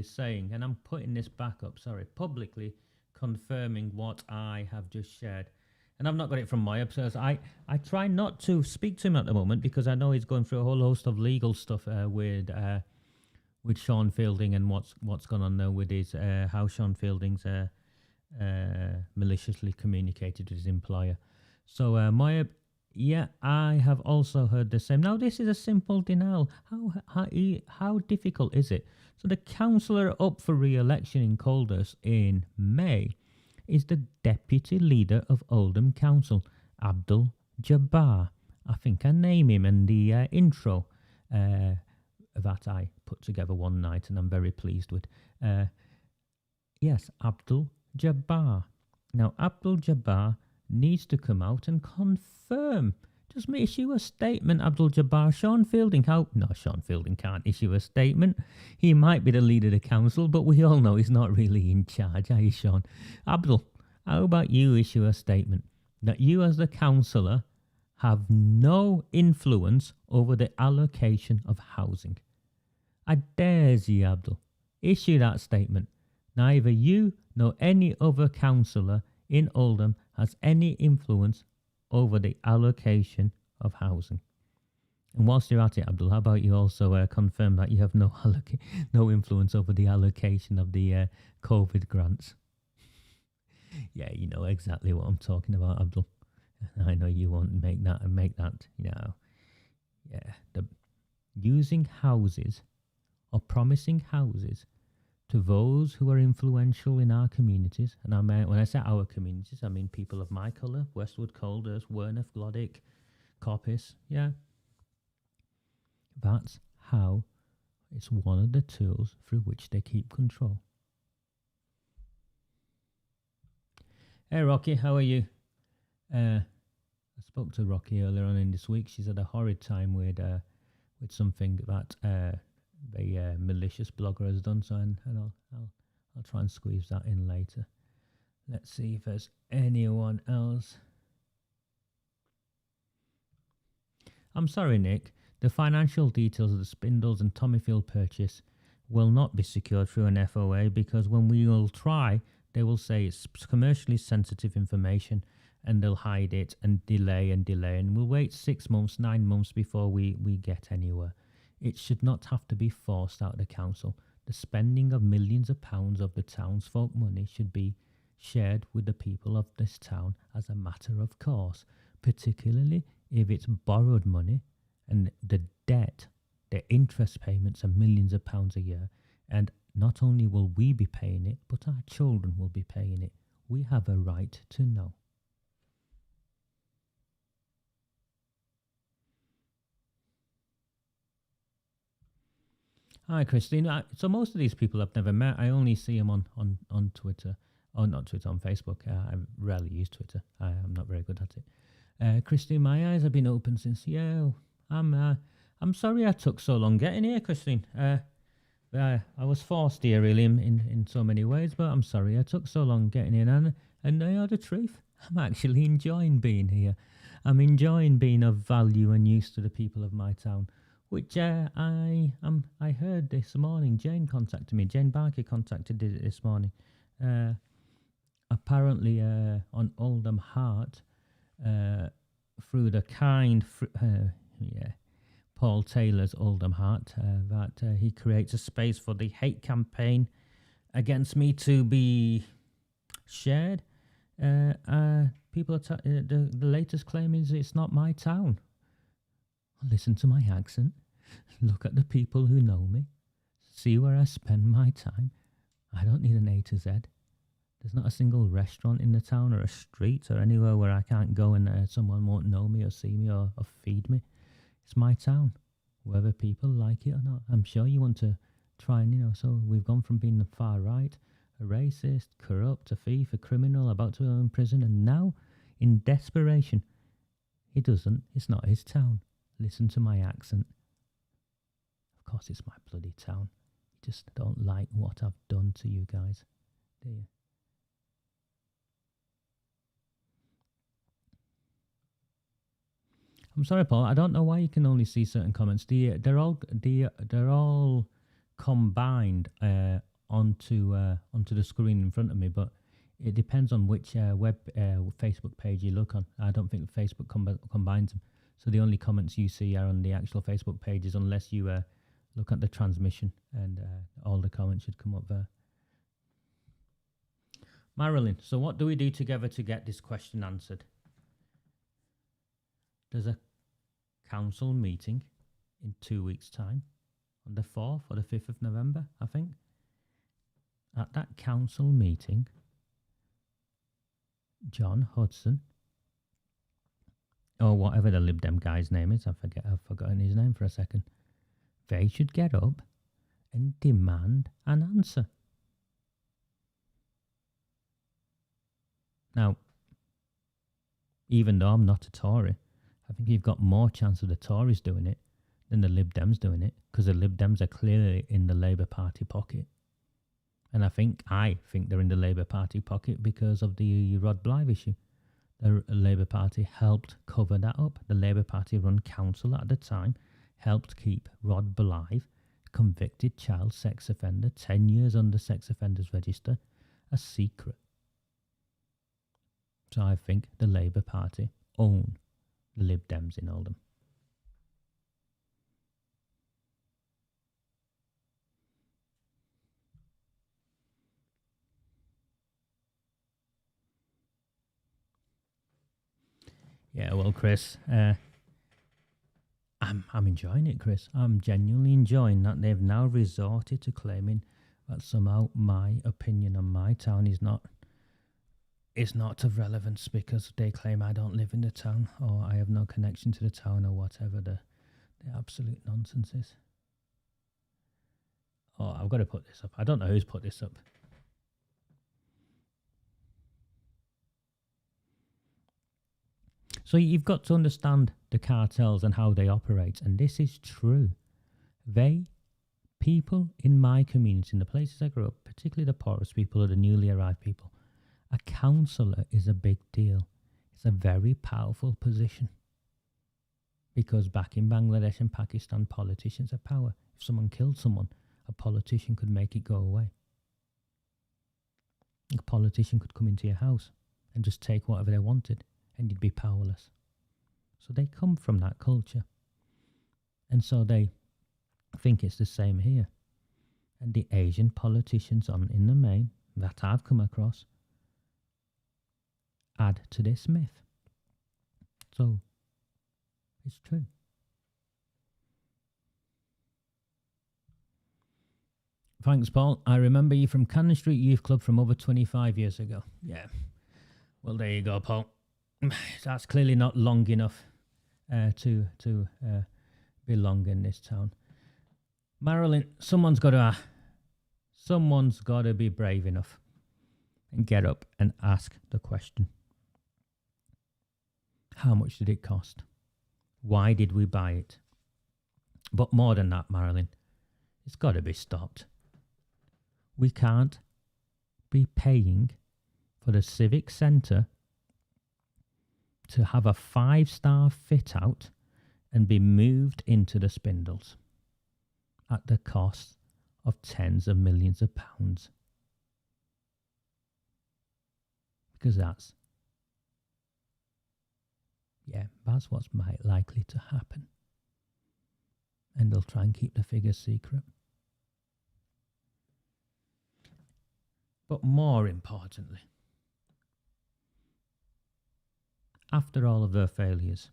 saying, and I'm putting this back up, publicly confirming what I have just shared. And I've not got it from Moyab, so I try not to speak to him at the moment because I know he's going through a whole host of legal stuff with Sean Fielding and what's gone on there with his how Sean Fielding's maliciously communicated with his employer. So Moyab, yeah, I have also heard the same. Now this is a simple denial. How difficult is it? So the councillor up for re-election in Caldas in May is the deputy leader of Oldham Council, Abdul Jabbar. I think I name him in the intro that I put together one night, and I'm very pleased with. Yes, Abdul Jabbar. Now, Abdul Jabbar needs to come out and confirm. Just issue a statement, Abdul Jabbar. Sean Fielding, Sean Fielding can't issue a statement. He might be the leader of the council, but we all know he's not really in charge, are you, Sean? Abdul, how about you issue a statement that you as the councillor have no influence over the allocation of housing? I dare you, Abdul. Issue that statement. Neither you nor any other councillor in Oldham has any influence over the allocation of housing. And whilst you're at it, Abdul, how about you also confirm that you have no influence over the allocation of the COVID grants? Yeah, you know exactly what I'm talking about, Abdul. I know you want to make that, using houses or promising houses to those who are influential in our communities, and when I say our communities, I mean people of my colour, Westwood, Colders, Werneth, Glodick, Coppice, That's how it's one of the tools through which they keep control. Hey Rocky, how are you? I spoke to Rocky earlier on in this week. She's had a horrid time with something that the malicious blogger has done, so and I'll try and squeeze that in later. Let's see if there's anyone else. I'm sorry, Nick. The financial details of the Spindles and Tommyfield purchase will not be secured through an FOA because when we will try, they will say it's commercially sensitive information and they'll hide it and delay, and we'll wait 6 months, 9 months before we get anywhere. It should not have to be forced out of the council. The spending of millions of pounds of the townsfolk money should be shared with the people of this town as a matter of course, particularly if it's borrowed money and the debt, the interest payments are millions of pounds a year. And not only will we be paying it, but our children will be paying it. We have a right to know. Hi, Christine. So most of these people I've never met. I only see them on Twitter. Oh, not Twitter, on Facebook. I rarely use Twitter. I'm not very good at it. Christine, my eyes have been open since. I'm sorry I took so long getting here, Christine. I was forced here, really, in so many ways. But I'm sorry I took so long getting in. And I know the truth. I'm actually enjoying being here. I'm enjoying being of value and use to the people of my town. Which I heard this morning. Jane contacted me. Jane Barker contacted it this morning. Apparently on Oldham Heart, through the kind, Paul Taylor's Oldham Heart, that he creates a space for the hate campaign against me to be shared. People are the latest claim is it's not my town. Listen to my accent. Look at the people who know me. See where I spend my time. I don't need an A to Z. There's not a single restaurant in the town or a street or anywhere where I can't go and someone won't know me or see me or feed me. It's my town, whether people like it or not. I'm sure you want to try and, so we've gone from being the far right, a racist, corrupt, a thief, a criminal, about to go in prison, and now, in desperation, it's not his town. Listen to my accent. Of course it's my bloody town. You just don't like what I've done to you guys, do you? I'm sorry, Paul. I don't know why you can only see certain comments. They're all combined onto the screen in front of me, but it depends on which Facebook page you look on. I don't think Facebook combines them. So the only comments you see are on the actual Facebook pages, unless you look at the transmission, and all the comments should come up there. Marilyn, so what do we do together to get this question answered? There's a council meeting in 2 weeks' time, on the 4th or the 5th of November, I think. At that council meeting, John Hudson or whatever the Lib Dem guy's name is, I've forgotten his name for a second, they should get up and demand an answer. Now, even though I'm not a Tory, I think you've got more chance of the Tories doing it than the Lib Dems doing it, because the Lib Dems are clearly in the Labour Party pocket. And I think they're in the Labour Party pocket because of the Rod Blythe issue. The Labour Party helped cover that up. The Labour Party run council at the time helped keep Rod Blythe, convicted child sex offender, 10 years under sex offenders register, a secret. So I think the Labour Party own the Lib Dems in Oldham. Yeah, well, Chris, I'm enjoying it, Chris. I'm genuinely enjoying that they've now resorted to claiming that somehow my opinion on my town is not of relevance because they claim I don't live in the town or I have no connection to the town or whatever the absolute nonsense is. Oh, I've got to put this up. I don't know who's put this up. So you've got to understand the cartels and how they operate, and this is true. People in my community, in the places I grew up, particularly the poorest people or the newly arrived people, a councillor is a big deal. It's a very powerful position. Because back in Bangladesh and Pakistan, politicians have power. If someone killed someone, a politician could make it go away. A politician could come into your house and just take whatever they wanted, and you'd be powerless. So they come from that culture. And so they think it's the same here. And the Asian politicians in the main that I've come across add to this myth. So it's true. Thanks, Paul. I remember you from Cannon Street Youth Club from over 25 years ago. Yeah. Well, there you go, Paul. That's clearly not long enough to belong in this town. Marilyn, someone's got to be brave enough and get up and ask the question. How much did it cost? Why did we buy it? But more than that, Marilyn, it's got to be stopped. We can't be paying for the Civic Centre to have a 5-star fit out and be moved into the Spindles at the cost of tens of millions of pounds. Because that's what's likely to happen. And they'll try and keep the figures secret. But more importantly, after all of their failures,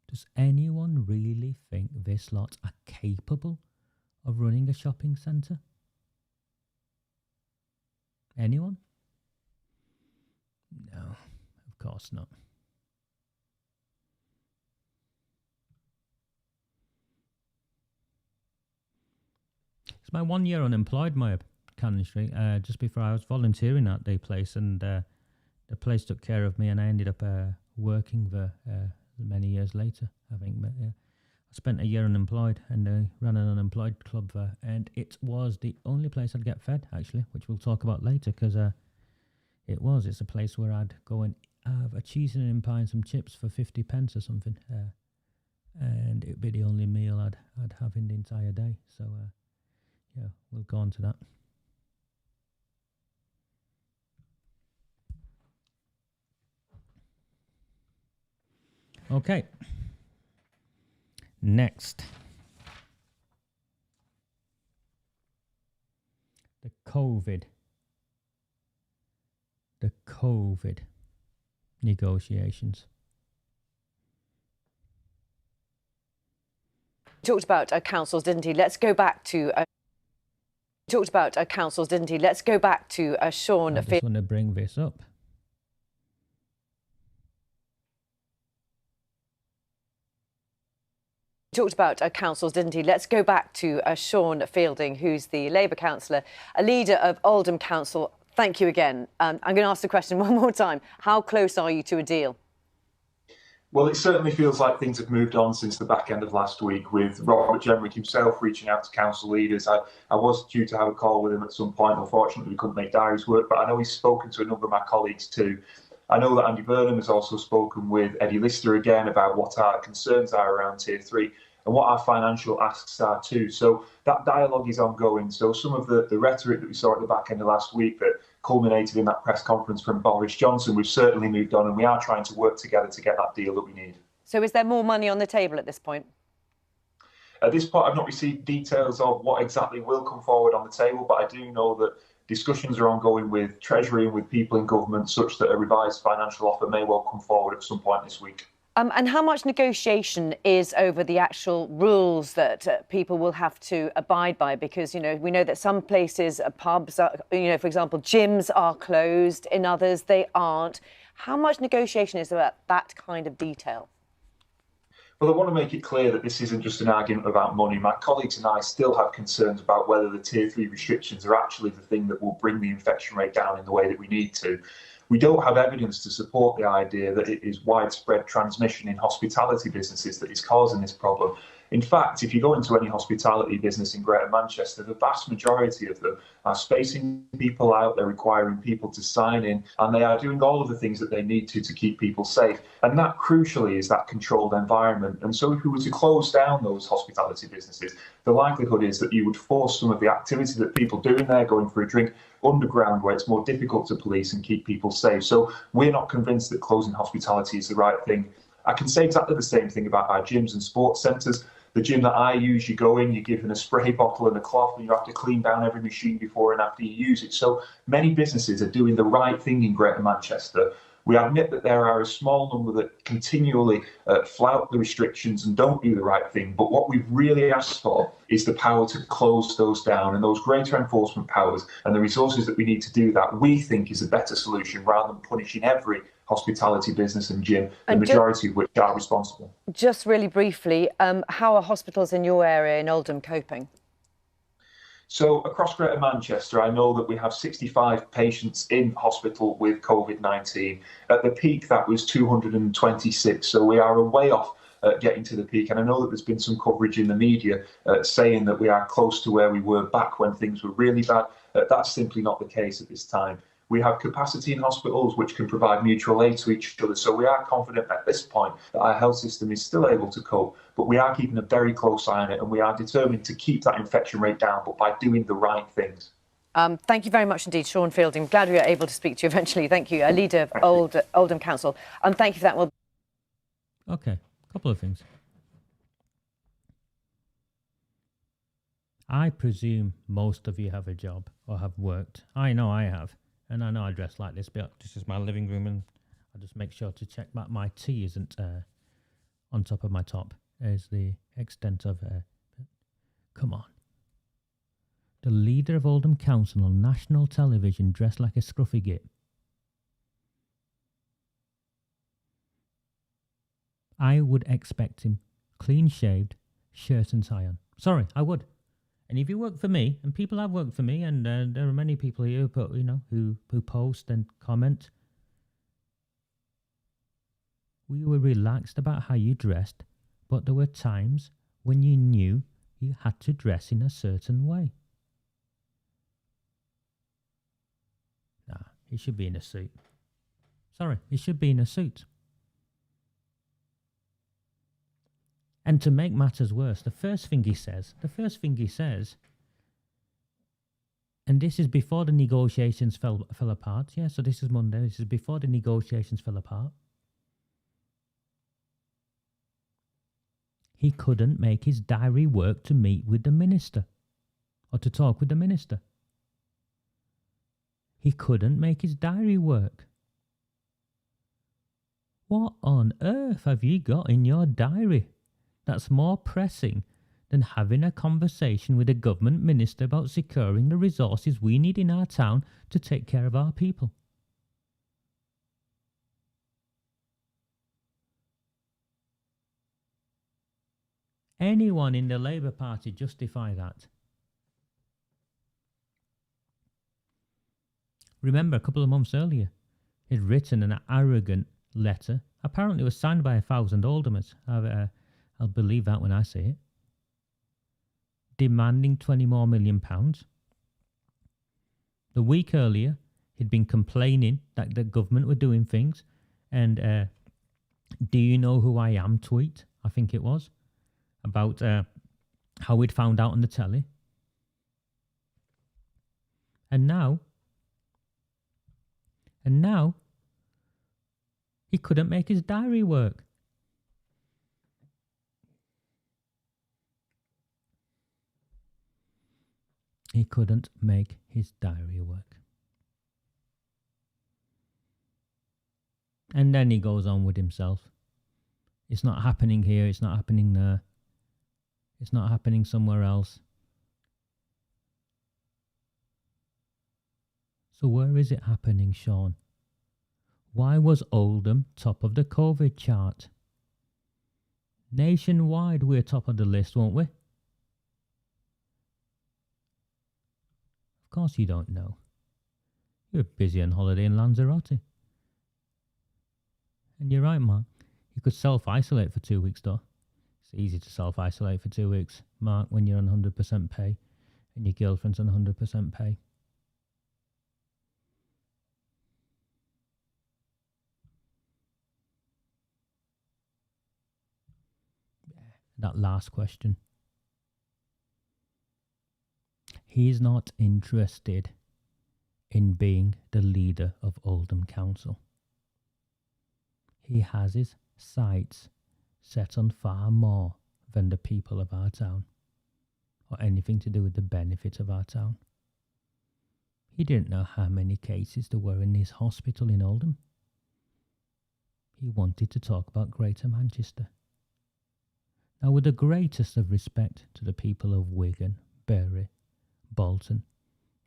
does anyone really think this lot are capable of running a shopping centre? Anyone? No, of course not. It's my 1 year unemployed, my Cannon Street, just before I was volunteering at the place, and the place took care of me, and I ended up working there many years later, I think. But yeah, I spent a year unemployed, and ran an unemployed club there, and it was the only place I'd get fed, actually, which we'll talk about later, because it's a place where I'd go and have a cheese and pie and some chips for 50 pence or something, and it'd be the only meal I'd have in the entire day. So yeah, we'll go on to that. Okay. Next. The COVID negotiations. Talked about councils, didn't he? Let's go back to. Talked about councils, didn't he? Let's go back to Sean. I just want to bring this up. Talked about councils, didn't he? Let's go back to Sean Fielding, who's the Labour councillor, a leader of Oldham Council. Thank you again. I'm going to ask the question one more time. How close are you to a deal? Well, it certainly feels like things have moved on since the back end of last week, with Robert Jenrick himself reaching out to council leaders. I was due to have a call with him at some point. Unfortunately, we couldn't make diaries work, but I know he's spoken to a number of my colleagues too. I know that Andy Burnham has also spoken with Eddie Lister again about what our concerns are around Tier 3 and what our financial asks are too. So that dialogue is ongoing. So some of the rhetoric that we saw at the back end of last week that culminated in that press conference from Boris Johnson, we've certainly moved on, and we are trying to work together to get that deal that we need. So is there more money on the table at this point? At this point, I've not received details of what exactly will come forward on the table, but I do know that discussions are ongoing with Treasury and with people in government such that a revised financial offer may well come forward at some point this week. And how much negotiation is over the actual rules that people will have to abide by? Because, you know, we know that some places, pubs, are, you know, for example, gyms are closed, in others they aren't. How much negotiation is about that kind of detail? Well, I want to make it clear that this isn't just an argument about money. My colleagues and I still have concerns about whether the Tier 3 restrictions are actually the thing that will bring the infection rate down in the way that we need to. We don't have evidence to support the idea that it is widespread transmission in hospitality businesses that is causing this problem. In fact, if you go into any hospitality business in Greater Manchester, the vast majority of them are spacing people out, they're requiring people to sign in, and they are doing all of the things that they need to keep people safe. And that, crucially, is that controlled environment. And so if we were to close down those hospitality businesses, the likelihood is that you would force some of the activity that people do in there, going for a drink, underground, where it's more difficult to police and keep people safe. So we're not convinced that closing hospitality is the right thing. I can say exactly the same thing about our gyms and sports centres. The gym that I use, you go in, you're given a spray bottle and a cloth, and you have to clean down every machine before and after you use it. So many businesses are doing the right thing in Greater Manchester. We admit that there are a small number that continually flout the restrictions and don't do the right thing. But what we've really asked for is the power to close those down, and those greater enforcement powers and the resources that we need to do that, we think is a better solution rather than punishing every hospitality business and gym, the majority of which are responsible. Just really briefly, how are hospitals in your area in Oldham coping? So across Greater Manchester, I know that we have 65 patients in hospital with COVID-19. At the peak, that was 226. So we are a way off getting to the peak. And I know that there's been some coverage in the media saying that we are close to where we were back when things were really bad. That's simply not the case at this time. We have capacity in hospitals which can provide mutual aid to each other. So we are confident at this point that our health system is still able to cope, but we are keeping a very close eye on it, and we are determined to keep that infection rate down, but by doing the right things. Thank you very much indeed, Sean Fielding. Glad we were able to speak to you eventually. Thank you, a leader of Oldham Council. Thank you for that. Well, Okay, a couple of things. I presume most of you have a job or have worked. I know I have. And I know I dress like this, but this is my living room, and I just make sure to check that my tea isn't on top of my top. Is the extent of come on. The leader of Oldham Council on national television dressed like a scruffy git. I would expect him clean shaved, shirt and tie on. Sorry, I would. And if you work for me, and people have worked for me, and there are many people here who post and comment, we were relaxed about how you dressed, but there were times when you knew you had to dress in a certain way. Nah, he should be in a suit. Sorry, he should be in a suit. And to make matters worse, the first thing he says, and this is before the negotiations fell apart. Yeah, so this is Monday. This is before the negotiations fell apart. He couldn't make his diary work to meet with the minister or to talk with the minister. He couldn't make his diary work. What on earth have you got in your diary that's more pressing than having a conversation with a government minister about securing the resources we need in our town to take care of our people? anyone in the Labour Party justify that? Remember, a couple of months earlier, he'd written an arrogant letter. Apparently, it was signed by 1,000 aldermen. I'll believe that when I see it. Demanding £20 million more. The week earlier, he'd been complaining that the government were doing things. And do you know who I am tweet, I think it was, about how we'd found out on the telly. And now, he couldn't make his diary work. He couldn't make his diary work. And then he goes on with himself. It's not happening here, it's not happening there. It's not happening somewhere else. So where is it happening, Sean? Why was Oldham top of the COVID chart? Nationwide, we're top of the list, won't we? Of course you don't know. You're busy on holiday in Lanzarote. And you're right, Mark. You could self-isolate for 2 weeks, though. It's easy to self-isolate for 2 weeks, Mark, when you're on 100% pay and your girlfriend's on 100% pay. That last question. He's not interested in being the leader of Oldham Council. He has his sights set on far more than the people of our town, or anything to do with the benefit of our town. He didn't know how many cases there were in his hospital in Oldham. He wanted to talk about Greater Manchester. Now, with the greatest of respect to the people of Wigan, Bury, Bolton,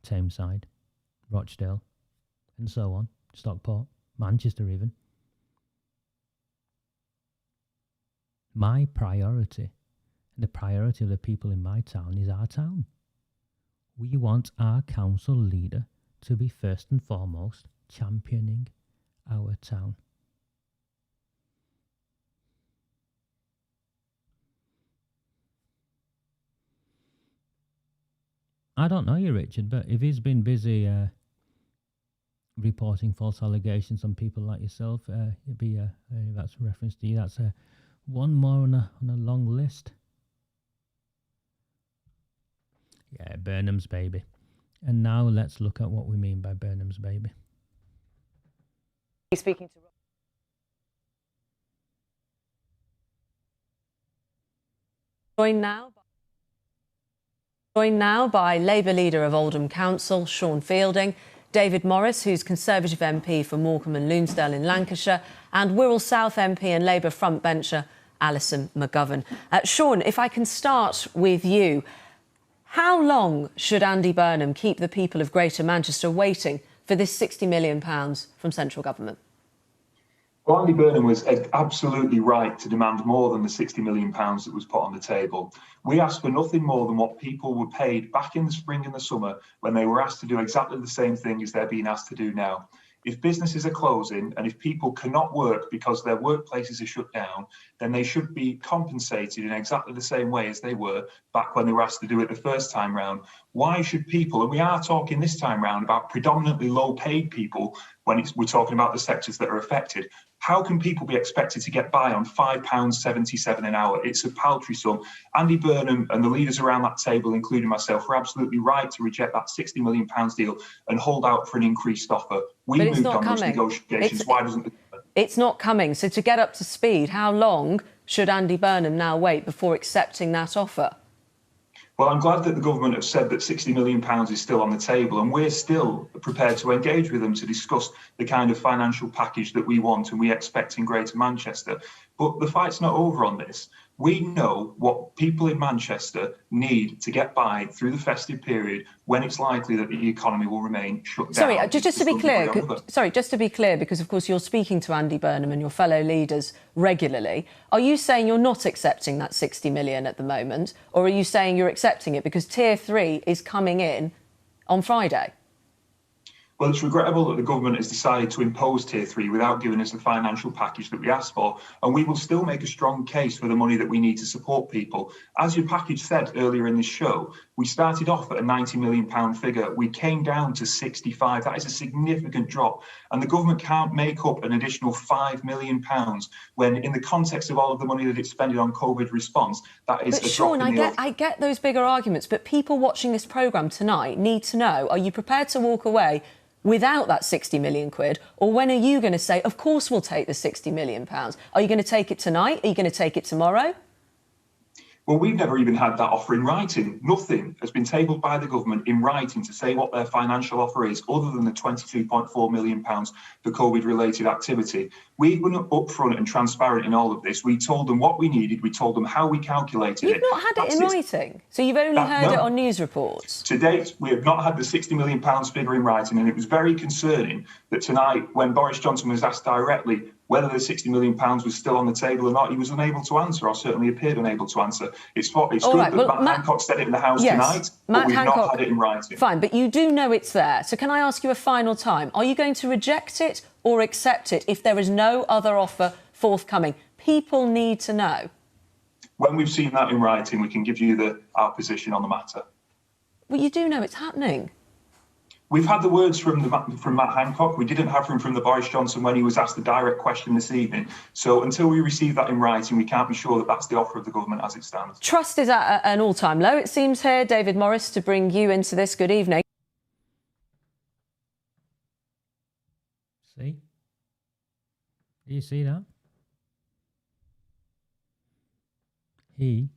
Tameside, Rochdale, and so on, Stockport, Manchester even, my priority, and the priority of the people in my town, is our town. We want our council leader to be first and foremost championing our town. I don't know you, Richard, but if he's been busy reporting false allegations on people like yourself, it'd be that's a reference to you. That's one more on a long list. Yeah, Burnham's baby. And now let's look at what we mean by Burnham's baby. Speaking to Joined now by Labour leader of Oldham Council, Sean Fielding, David Morris, who's Conservative MP for Morecambe and Lunesdale in Lancashire, and Wirral South MP and Labour frontbencher Alison McGovern. Sean, if I can start with you, how long should Andy Burnham keep the people of Greater Manchester waiting for this £60 million from central government? Well, Andy Burnham was absolutely right to demand more than the £60 million that was put on the table. We asked for nothing more than what people were paid back in the spring and the summer when they were asked to do exactly the same thing as they're being asked to do now. If businesses are closing and if people cannot work because their workplaces are shut down, then they should be compensated in exactly the same way as they were back when they were asked to do it the first time round. Why should people, and we are talking this time round about predominantly low paid people when we're talking about the sectors that are affected, how can people be expected to get by on £5.77 an hour? It's a paltry sum. Andy Burnham and the leaders around that table, including myself, were absolutely right to reject that £60 million deal and hold out for an increased offer. We moved on those negotiations. Why doesn't it? It's not coming. So to get up to speed, how long should Andy Burnham now wait before accepting that offer? Well, I'm glad that the government have said that £60 million is still on the table, and we're still prepared to engage with them to discuss the kind of financial package that we want and we expect in Greater Manchester. But the fight's not over on this. We know what people in Manchester need to get by through the festive period when it's likely that the economy will remain shut down. Sorry, just to be clear, just to be clear, because of course you're speaking to Andy Burnham and your fellow leaders regularly. Are you saying you're not accepting that 60 million at the moment, or are you saying you're accepting it because Tier 3 is coming in on Friday? Well, it's regrettable that the government has decided to impose Tier 3 without giving us the financial package that we asked for, and we will still make a strong case for the money that we need to support people. As your package said earlier in this show, we started off at a £90 million figure. We came down to 65. That is a significant drop, and the government can't make up an additional £5 million when, in the context of all of the money that it's spending on COVID response, that is but a Sean, drop in I get those bigger arguments, but people watching this programme tonight need to know, are you prepared to walk away without that 60 million quid, or when are you going to say, of course we'll take the 60 million pounds? Are you going to take it tonight? Are you going to take it tomorrow? Well, we've never even had that offer in writing. Nothing has been tabled by the government in writing to say what their financial offer is, other than the £22.4 million for COVID-related activity. We've been upfront and transparent in all of this. We told them what we needed. We told them how we calculated it. You've not had it in writing, so you've only heard it on news reports. To date, we have not had the £60 million figure in writing, and it was very concerning that tonight, when Boris Johnson was asked directly whether the £60 million was still on the table or not, he was unable to answer, or certainly appeared unable to answer. It's good that Matt Hancock said it in the House tonight, but we've not had it in writing. Fine, but you do know it's there. So can I ask you a final time, are you going to reject it or accept it if there is no other offer forthcoming? People need to know. When we've seen that in writing, we can give you our position on the matter. Well, you do know it's happening. We've had the words from Matt Hancock. We didn't have them from the Boris Johnson when he was asked the direct question this evening. So until we receive that in writing, we can't be sure that that's the offer of the government as it stands. Trust is at an all-time low, it seems here. David Morris, to bring you into this. Good evening. See? Do you see that? He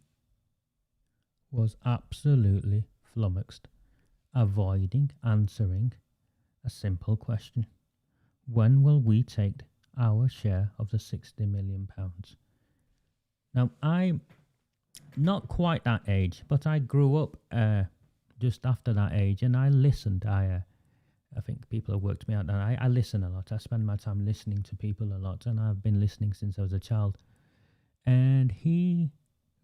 was absolutely flummoxed, avoiding answering a simple question. When will we take our share of the £60 million? Now, I'm not quite that age, but I grew up just after that age, and I listened. I think people have worked me out, and I listen a lot. I spend my time listening to people a lot, and I've been listening since I was a child. And he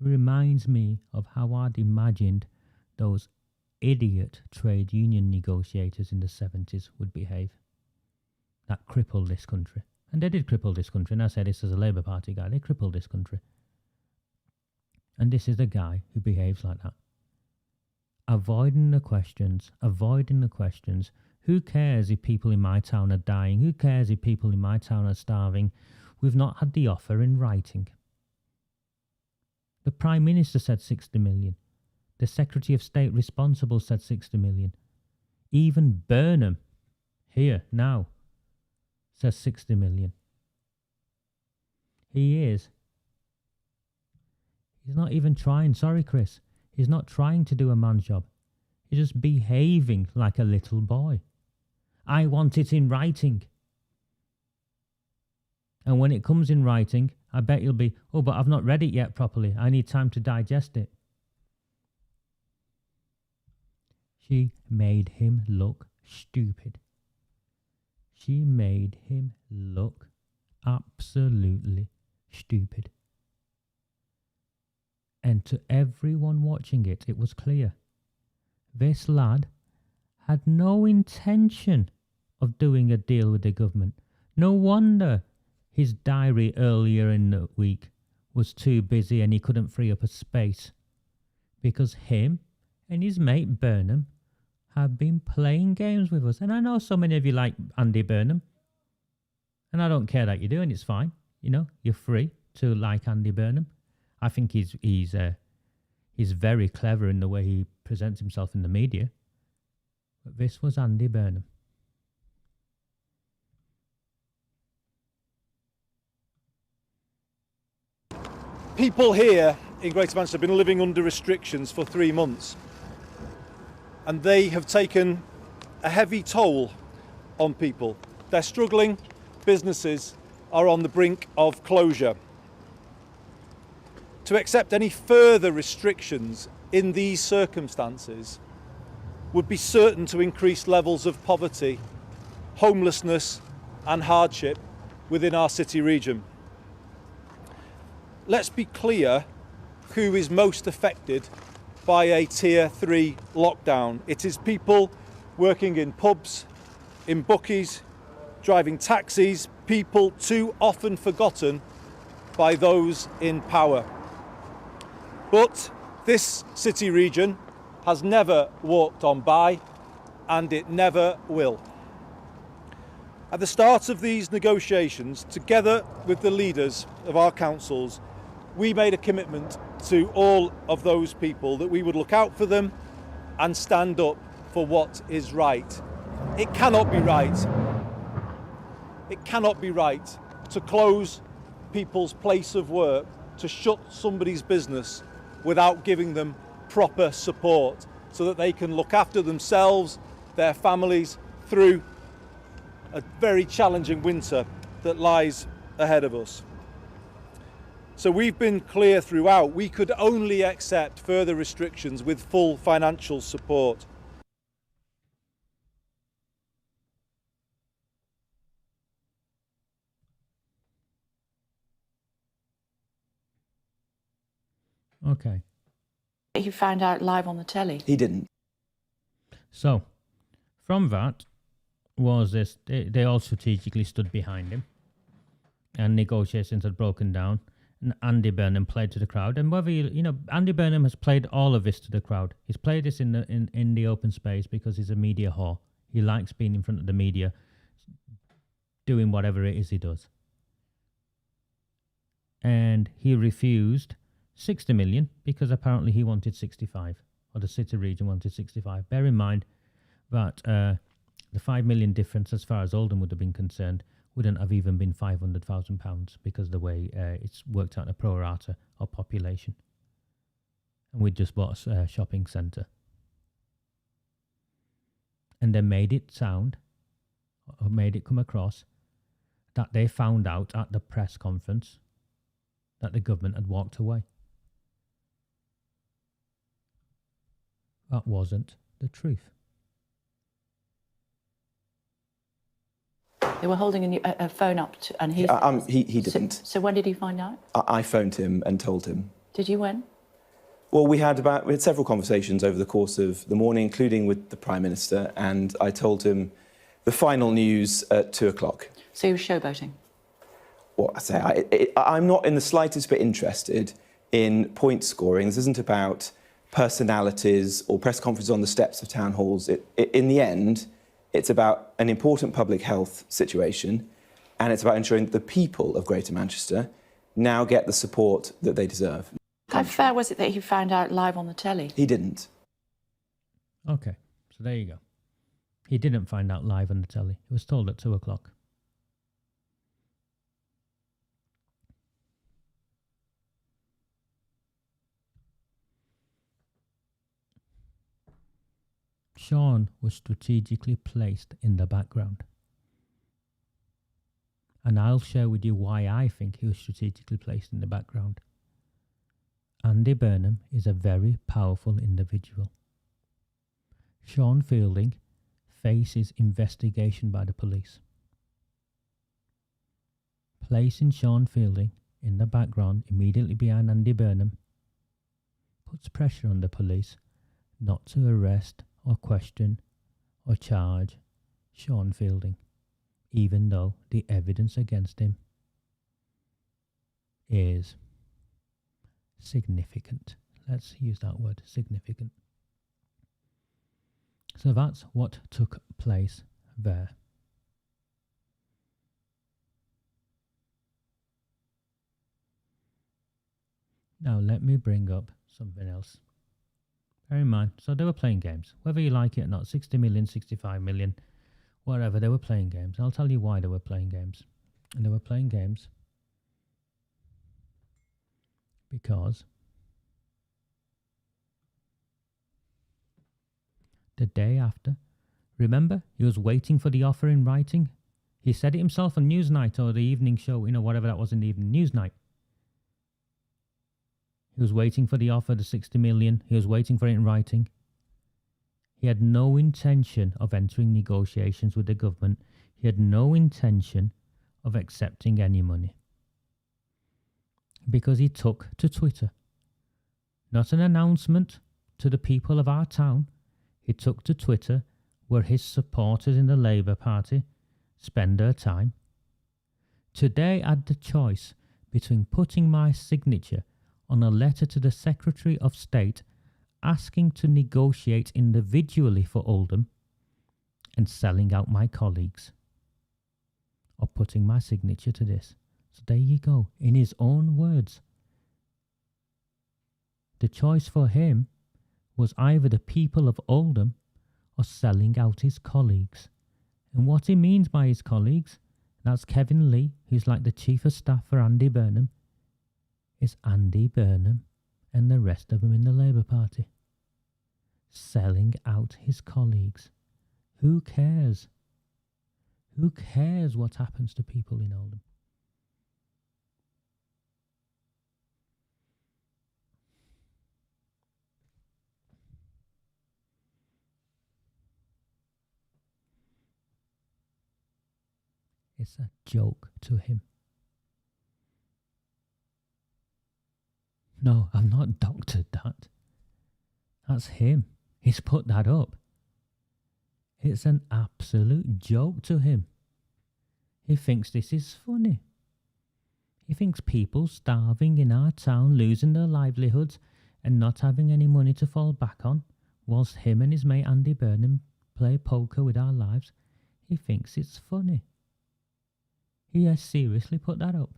reminds me of how I'd imagined those idiot trade union negotiators in the 70s would behave. That crippled this country. And they did cripple this country, and I say this as a Labour Party guy. They crippled this country. And this is a guy who behaves like that. Avoiding the questions. Who cares if people in my town are dying? Who cares if people in my town are starving? We've not had the offer in writing. The Prime Minister said 60 million. The Secretary of State responsible said 60 million. Even Burnham, here, now, says 60 million. He's not even trying, sorry Chris, he's not trying to do a man's job. He's just behaving like a little boy. I want it in writing. And when it comes in writing, I bet you'll be, oh, but I've not read it yet properly. I need time to digest it. She made him look stupid. She made him look absolutely stupid. And to everyone watching it, it was clear. This lad had no intention of doing a deal with the government. No wonder his diary earlier in the week was too busy and he couldn't free up a space. Because him and his mate Burnham have been playing games with us. And I know so many of you like Andy Burnham. And I don't care that you do, and it's fine. You know, you're free to like Andy Burnham. I think he's very clever in the way he presents himself in the media. But this was Andy Burnham. People here in Greater Manchester have been living under restrictions for 3 months, and they have taken a heavy toll on people. They're struggling, businesses are on the brink of closure. To accept any further restrictions in these circumstances would be certain to increase levels of poverty, homelessness and hardship within our city region. Let's be clear who is most affected by a Tier 3 lockdown. It is people working in pubs, in bookies, driving taxis, people too often forgotten by those in power. But this city region has never walked on by, and it never will. At the start of these negotiations, together with the leaders of our councils, we made a commitment to all of those people that we would look out for them and stand up for what is right. It cannot be right. It cannot be right to close people's place of work, to shut somebody's business without giving them proper support so that they can look after themselves, their families, through a very challenging winter that lies ahead of us. So we've been clear throughout, we could only accept further restrictions with full financial support. Okay. He found out live on the telly. He didn't. So, from that was this, they all strategically stood behind him, and negotiations had broken down, and Andy Burnham played to the crowd. And whether Andy Burnham has played all of this to the crowd. He's played this in the open space because he's a media whore. He likes being in front of the media, doing whatever it is he does. And he refused 60 million because apparently he wanted 65, or the city region wanted 65. Bear in mind that the 5 million difference, as far as Oldham would have been concerned, wouldn't have even been £500,000 because the way it's worked out in a pro rata of population. And we just bought a shopping centre. And they made it sound, or made it come across, that they found out at the press conference that the government had walked away. That wasn't the truth. They were holding a phone up, and he didn't. So when did he find out? I phoned him and told him. Did you when? Well, we had several conversations over the course of the morning, including with the Prime Minister, and I told him the final news at 2:00. So he was showboating? Well, I'm not in the slightest bit interested in point scoring. This isn't about personalities or press conferences on the steps of town halls. In the end, it's about an important public health situation, and it's about ensuring that the people of Greater Manchester now get the support that they deserve. How fair was it that he found out live on the telly? He didn't. Okay, so there you go. He didn't find out live on the telly. He was told at 2:00. Sean was strategically placed in the background. And I'll share with you why I think he was strategically placed in the background. Andy Burnham is a very powerful individual. Sean Fielding faces investigation by the police. Placing Sean Fielding in the background immediately behind Andy Burnham puts pressure on the police not to arrest or question or charge Sean Fielding, even though the evidence against him is significant. Let's use that word, significant. So that's what took place there. Now let me bring up something else. Bear in mind, so they were playing games. Whether you like it or not, 60 million, 65 million, whatever, they were playing games. I'll tell you why they were playing games. And they were playing games because the day after, remember, he was waiting for the offer in writing. He said it himself on Newsnight or the evening show, whatever that was in the evening, Newsnight. He was waiting for the offer, the 60 million. He was waiting for it in writing. He had no intention of entering negotiations with the government. He had no intention of accepting any money. Because he took to Twitter. Not an announcement to the people of our town. He took to Twitter where his supporters in the Labour Party spend their time. Today I had the choice between putting my signature on a letter to the Secretary of State asking to negotiate individually for Oldham and selling out my colleagues, or putting my signature to this. So there you go, in his own words. The choice for him was either the people of Oldham or selling out his colleagues. And what he means by his colleagues, that's Kevin Lee, who's like the chief of staff for Andy Burnham, is Andy Burnham and the rest of them in the Labour Party. Selling out his colleagues. Who cares? Who cares what happens to people in Oldham? It's a joke to him. No, I've not doctored that. That's him. He's put that up. It's an absolute joke to him. He thinks this is funny. He thinks people starving in our town, losing their livelihoods and not having any money to fall back on, whilst him and his mate Andy Burnham play poker with our lives, he thinks it's funny. He has seriously put that up.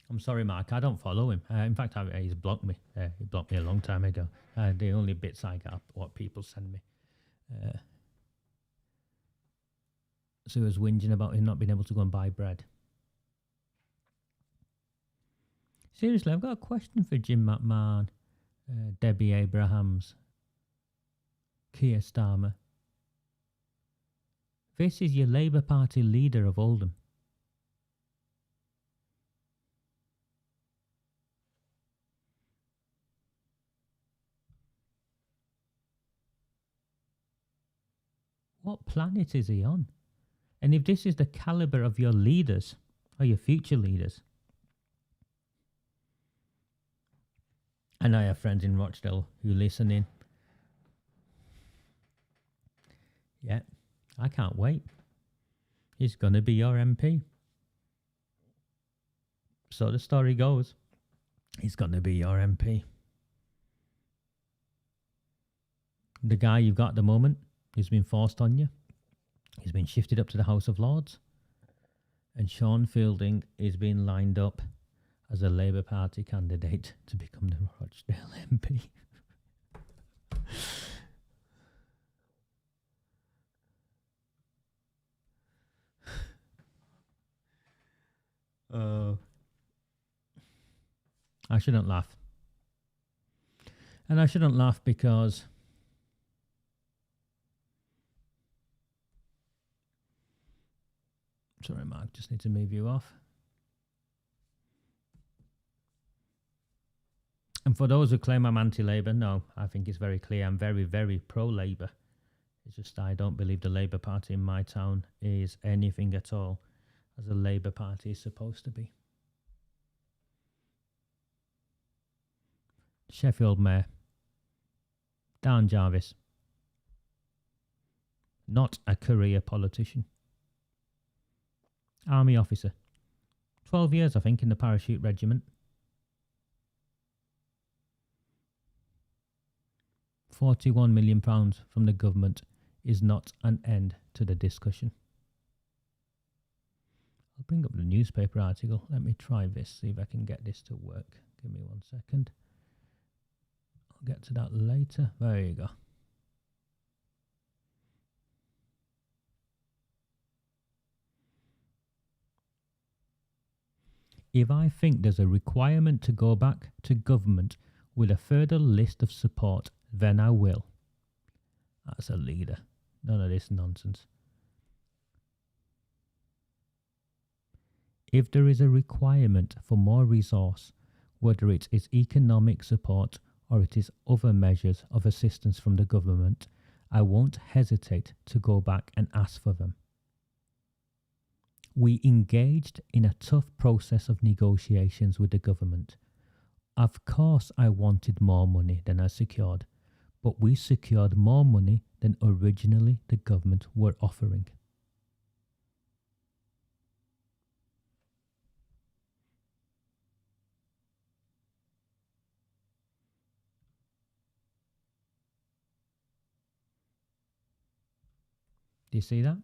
I'm sorry, Mark, I don't follow him. In fact, he's blocked me. He blocked me a long time ago. The only bits I get are what people send me. So he was whinging about him not being able to go and buy bread. Seriously, I've got a question for Jim McMahon, Debbie Abrahams, Keir Starmer. This is your Labour Party leader of Oldham. What planet is he on? And if this is the calibre of your leaders, or your future leaders, and I have friends in Rochdale who listen in. Yeah, I can't wait. He's going to be your MP. So the story goes. He's going to be your MP. The guy you've got at the moment, who's been forced on you, he's been shifted up to the House of Lords. And Sean Fielding is being lined up as a Labour Party candidate to become the Rochdale MP. I shouldn't laugh. And I shouldn't laugh because sorry, Mark, just need to move you off. And for those who claim I'm anti-Labour, no, I think it's very clear I'm very, very pro-Labour. It's just I don't believe the Labour Party in my town is anything at all as a Labour Party is supposed to be. Sheffield Mayor, Dan Jarvis, not a career politician. Army officer, 12 years I think in the parachute regiment. £41 million from the government is not an end to the discussion. I'll bring up the newspaper article. Let me try this, see if I can get this to work. Give me 1 second. I'll get to that later. There you go. If I think there's a requirement to go back to government with a further list of support, then I will. That's a leader. None of this nonsense. If there is a requirement for more resource, whether it is economic support or it is other measures of assistance from the government, I won't hesitate to go back and ask for them. We engaged in a tough process of negotiations with the government. Of course, I wanted more money than I secured, but we secured more money than originally the government were offering. Do you see that?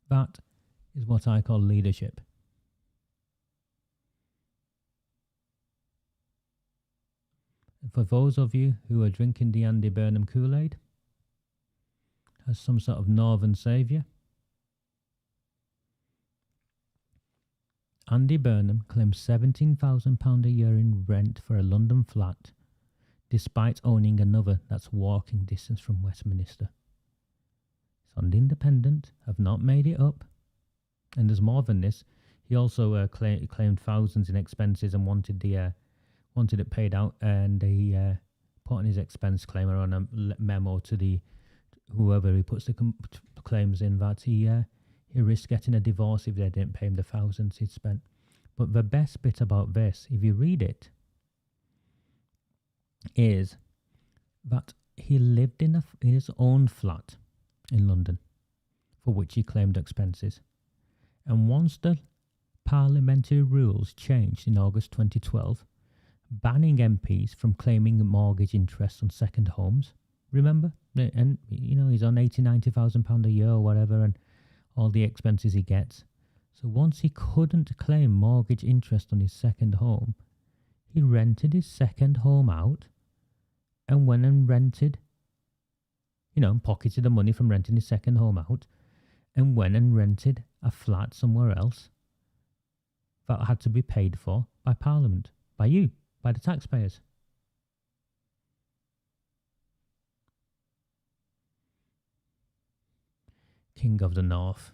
That is what I call leadership. And for those of you who are drinking the Andy Burnham Kool-Aid as some sort of northern saviour, Andy Burnham claims £17,000 a year in rent for a London flat, despite owning another that's walking distance from Westminster. It's on the Independent, have not made it up. And there's more than this. He also claimed thousands in expenses and wanted it paid out, and he put on his expense claimer on a memo to the whoever he puts the claims in that he risked getting a divorce if they didn't pay him the thousands he'd spent. But the best bit about this, if you read it, is that he lived in his own flat in London, for which he claimed expenses. And once the parliamentary rules changed in August 2012, banning MPs from claiming mortgage interest on second homes, remember? And, he's on £90,000 a year or whatever, and all the expenses he gets. So once he couldn't claim mortgage interest on his second home, he rented his second home out and went and rented, pocketed the money from renting his second home out and went and rented a flat somewhere else that had to be paid for by Parliament, by you, by the taxpayers. King of the North.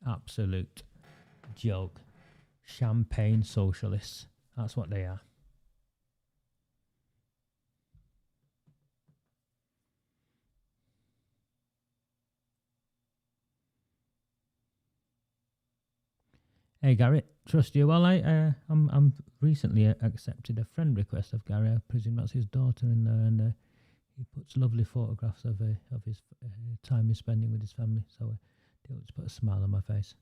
Absolute joke. Champagne socialists. That's what they are. Hey Gary, trust you. Well, I'm recently accepted a friend request of Gary. I presume that's his daughter in there, and he puts lovely photographs of his time he's spending with his family. So it just put a smile on my face.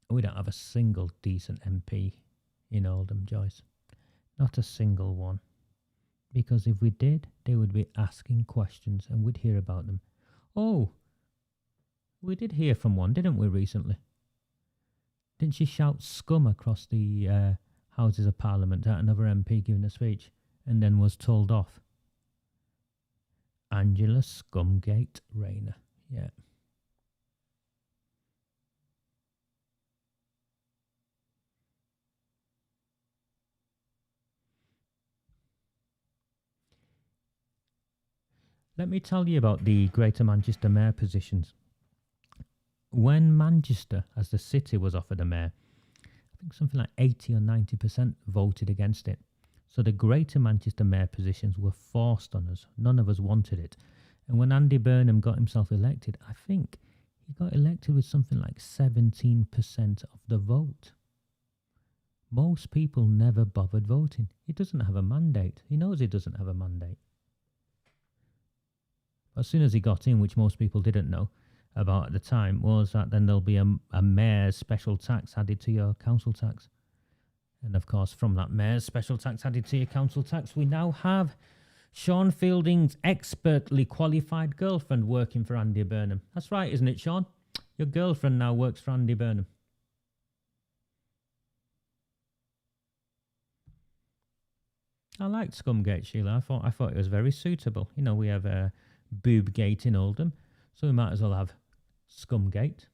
We don't have a single decent MP in Oldham, Joyce. Not a single one. Because if we did, they would be asking questions and we'd hear about them. Oh, we did hear from one, didn't we, recently? Didn't she shout scum across the Houses of Parliament at another MP giving a speech and then was told off? Angela Scumgate Rayner. Yeah. Let me tell you about the Greater Manchester Mayor positions. When Manchester, as the city, was offered a mayor, I think something like 80 or 90% voted against it. So the Greater Manchester Mayor positions were forced on us. None of us wanted it. And when Andy Burnham got himself elected, I think he got elected with something like 17% of the vote. Most people never bothered voting. He doesn't have a mandate. He knows he doesn't have a mandate. As soon as he got in, which most people didn't know about at the time, was that then there'll be a mayor's special tax added to your council tax. And of course, from that mayor's special tax added to your council tax, we now have Sean Fielding's expertly qualified girlfriend working for Andy Burnham. That's right, isn't it, Sean? Your girlfriend now works for Andy Burnham. I liked Scumgate, Sheila. I thought it was very suitable. We have a Boobgate in Oldham, so we might as well have Scumgate.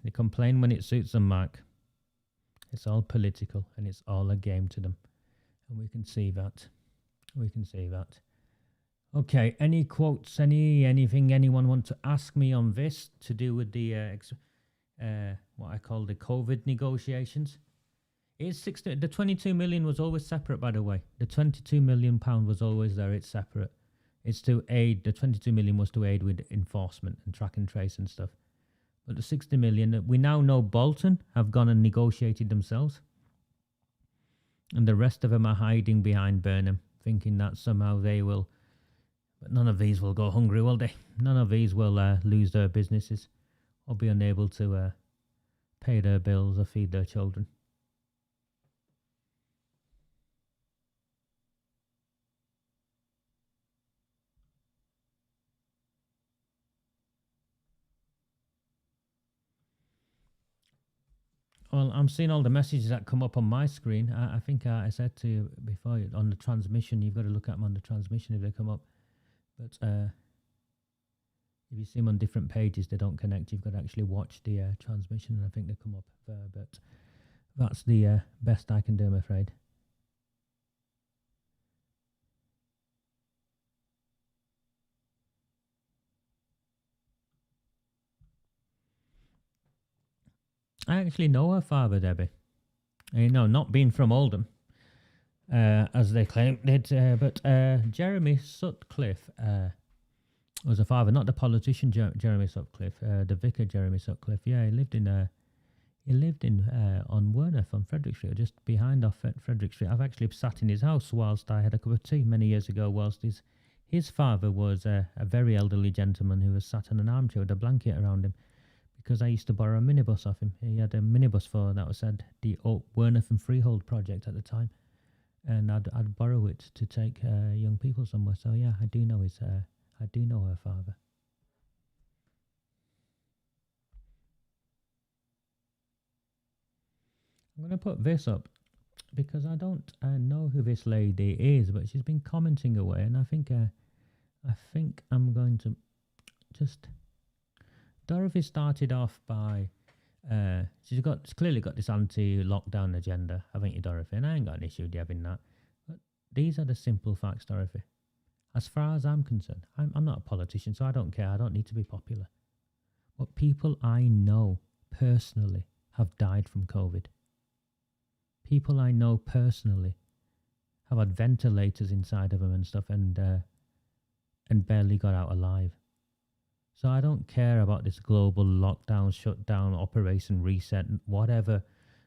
They complain when it suits them, Mark. It's all political and it's all a game to them. And we can see that. We can see that. Okay, any quotes, anything anyone want to ask me on this to do with the what I call the COVID negotiations? The 22 million was always separate, by the way. The 22 million pound was always there. It's separate. It's to aid. The 22 million was to aid with enforcement and track and trace and stuff. But the 60 million, we now know Bolton have gone and negotiated themselves. And the rest of them are hiding behind Burnham, thinking that somehow they will. But none of these will go hungry, will they? None of these will lose their businesses or be unable to pay their bills or feed their children. Well, I'm seeing all the messages that come up on my screen. I think I said to you before, on the transmission, you've got to look at them on the transmission if they come up. But if you see them on different pages, they don't connect. You've got to actually watch the transmission, and I think they come up there. But that's the best I can do, I'm afraid. I actually know her father, Debbie. You know, not being from Oldham, as they claim, but Jeremy Sutcliffe was a father, not the politician Jeremy Sutcliffe, the vicar Jeremy Sutcliffe. Yeah, he lived in on Werneth on Frederick Street, or just behind off Frederick Street. I've actually sat in his house whilst I had a cup of tea many years ago, whilst his father was a very elderly gentleman who was sat on an armchair with a blanket around him. Because I used to borrow a minibus off him. He had a minibus for, that was said, the Werneth and Freehold project at the time. And I'd borrow it to take young people somewhere. So yeah, I do know her father. I'm going to put this up because I don't know who this lady is, but she's been commenting away, and I think I'm going to just. Dorothy started off by, she's clearly got this anti-lockdown agenda, haven't you, Dorothy? And I ain't got an issue with you having that. But these are the simple facts, Dorothy. As far as I'm concerned, I'm not a politician, so I don't care. I don't need to be popular. But people I know personally have died from COVID. People I know personally have had ventilators inside of them and stuff, and barely got out alive. So I don't care about this global lockdown, shutdown, operation reset, whatever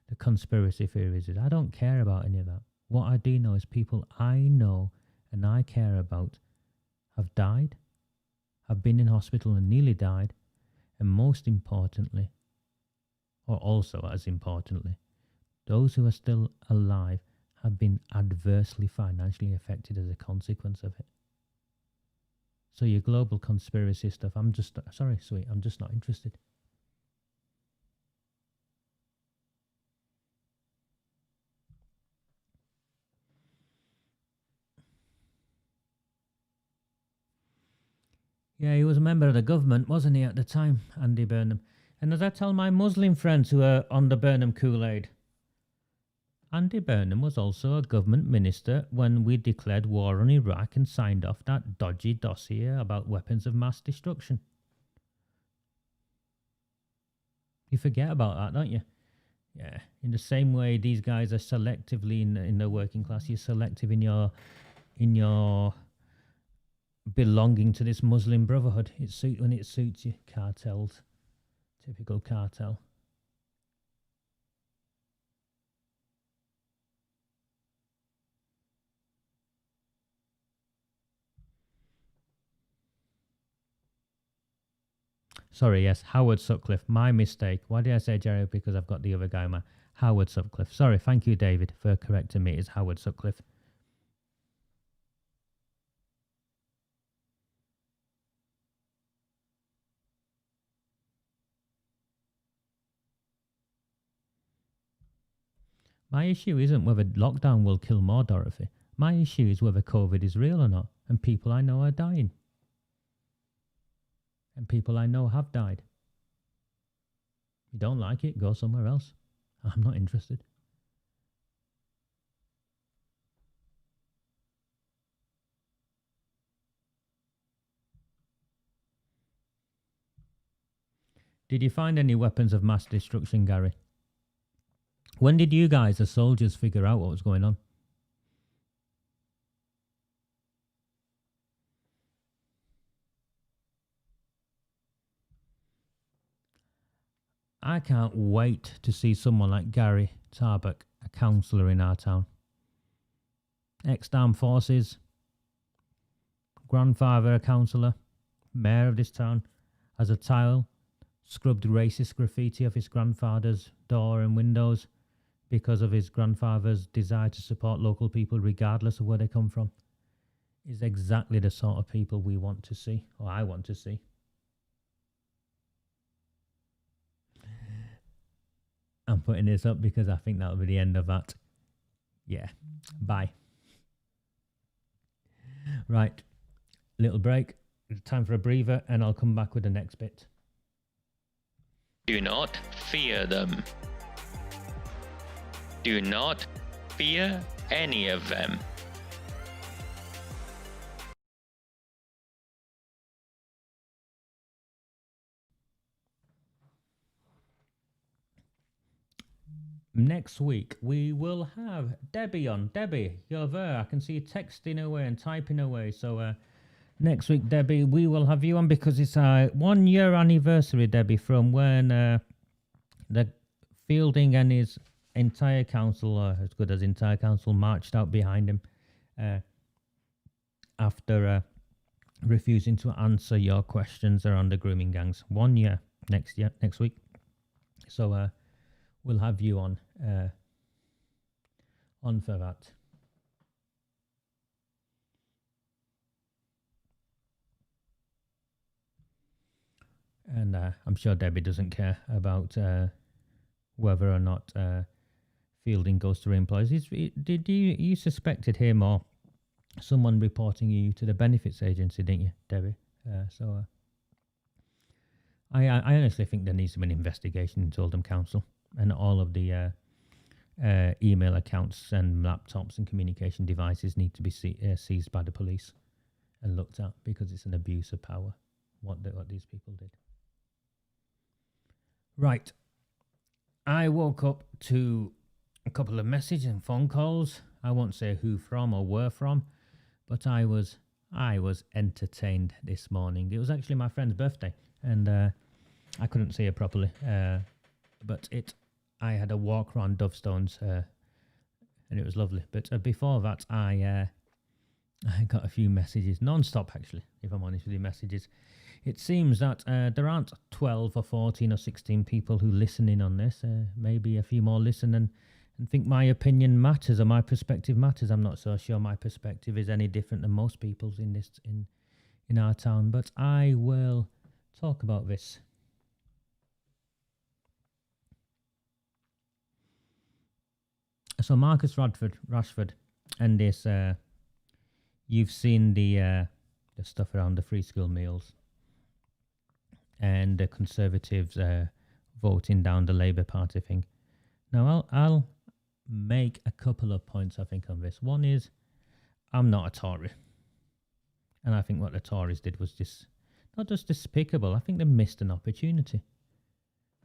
the conspiracy theories is. I don't care about any of that. What I do know is people I know and I care about have died, have been in hospital and nearly died, and most importantly, or also as importantly, those who are still alive have been adversely financially affected as a consequence of it. So your global conspiracy stuff, I'm just not interested. Yeah, he was a member of the government, wasn't he, at the time, Andy Burnham? And as I tell my Muslim friends who are on the Burnham Kool-Aid, Andy Burnham was also a government minister when we declared war on Iraq and signed off that dodgy dossier about weapons of mass destruction. You forget about that, don't you? Yeah, in the same way these guys are selectively in the working class, you're selective in your belonging to this Muslim brotherhood. When it suits you, cartels, typical cartel. Sorry, yes, Howard Sutcliffe. My mistake. Why did I say Jerry? Because I've got the other guy, Howard Sutcliffe. Sorry, thank you, David, for correcting me. It's Howard Sutcliffe. My issue isn't whether lockdown will kill more, Dorothy. My issue is whether COVID is real or not, and people I know are dying. And people I know have died. You don't like it, go somewhere else. I'm not interested. Did you find any weapons of mass destruction, Gary? When did you guys, as soldiers, figure out what was going on? I can't wait to see someone like Gary Tarbuck, a councillor in our town. Ex-armed forces, grandfather a councillor, mayor of this town, as a child, scrubbed racist graffiti off his grandfather's door and windows because of his grandfather's desire to support local people regardless of where they come from, is exactly the sort of people we want to see, or I want to see. I'm putting this up because I think that'll be the end of that. Yeah, bye. Right, little break, time for a breather, and I'll come back with the next bit. Do not fear them. Do not fear any of them. Next week, we will have Debbie on. Debbie, you're there. I can see you texting away and typing away. So next week, Debbie, we will have you on because it's our 1 year anniversary, Debbie, from when the Fielding and his entire council, or as good as entire council, marched out behind him after refusing to answer your questions around the grooming gangs. 1 year next week. So we'll have you on for that. And I'm sure Debbie doesn't care about whether or not Fielding goes to employees. Did you suspected him or someone reporting you to the benefits agency, didn't you, Debbie? I honestly think there needs to be an investigation into Oldham Council, and all of the email accounts and laptops and communication devices need to be seized by the police and looked at, because it's an abuse of power, what these people did. Right. I woke up to a couple of messages and phone calls. I won't say who from or where from, but I was entertained this morning. It was actually my friend's birthday, and I couldn't see her properly, but I had a walk around Dovestones, and it was lovely. But before that, I got a few messages, non-stop actually, if I'm honest with you, messages. It seems that there aren't 12 or 14 or 16 people who listen in on this. Maybe a few more listen and think my opinion matters or my perspective matters. I'm not so sure my perspective is any different than most people's in our town, but I will talk about this. So Marcus Rashford and this, you've seen the stuff around the free school meals and the Conservatives voting down the Labour Party thing. Now, I'll make a couple of points, I think, on this. One is, I'm not a Tory. And I think what the Tories did was just not just despicable. I think they missed an opportunity.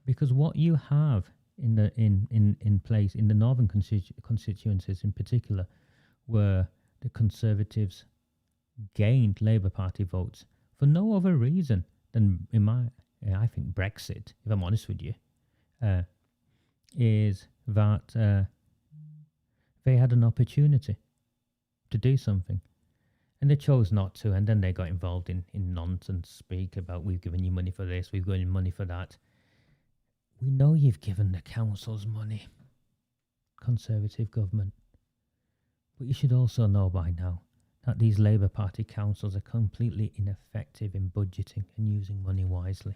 Because what you have in place in the northern constituencies in particular, where the Conservatives gained Labour Party votes for no other reason than, I think Brexit, if I'm honest with you, is that they had an opportunity to do something, and they chose not to, and then they got involved in nonsense speak about, we've given you money for this, we've given you money for that. We know you've given the councils money, Conservative government, but you should also know by now that these Labour Party councils are completely ineffective in budgeting and using money wisely.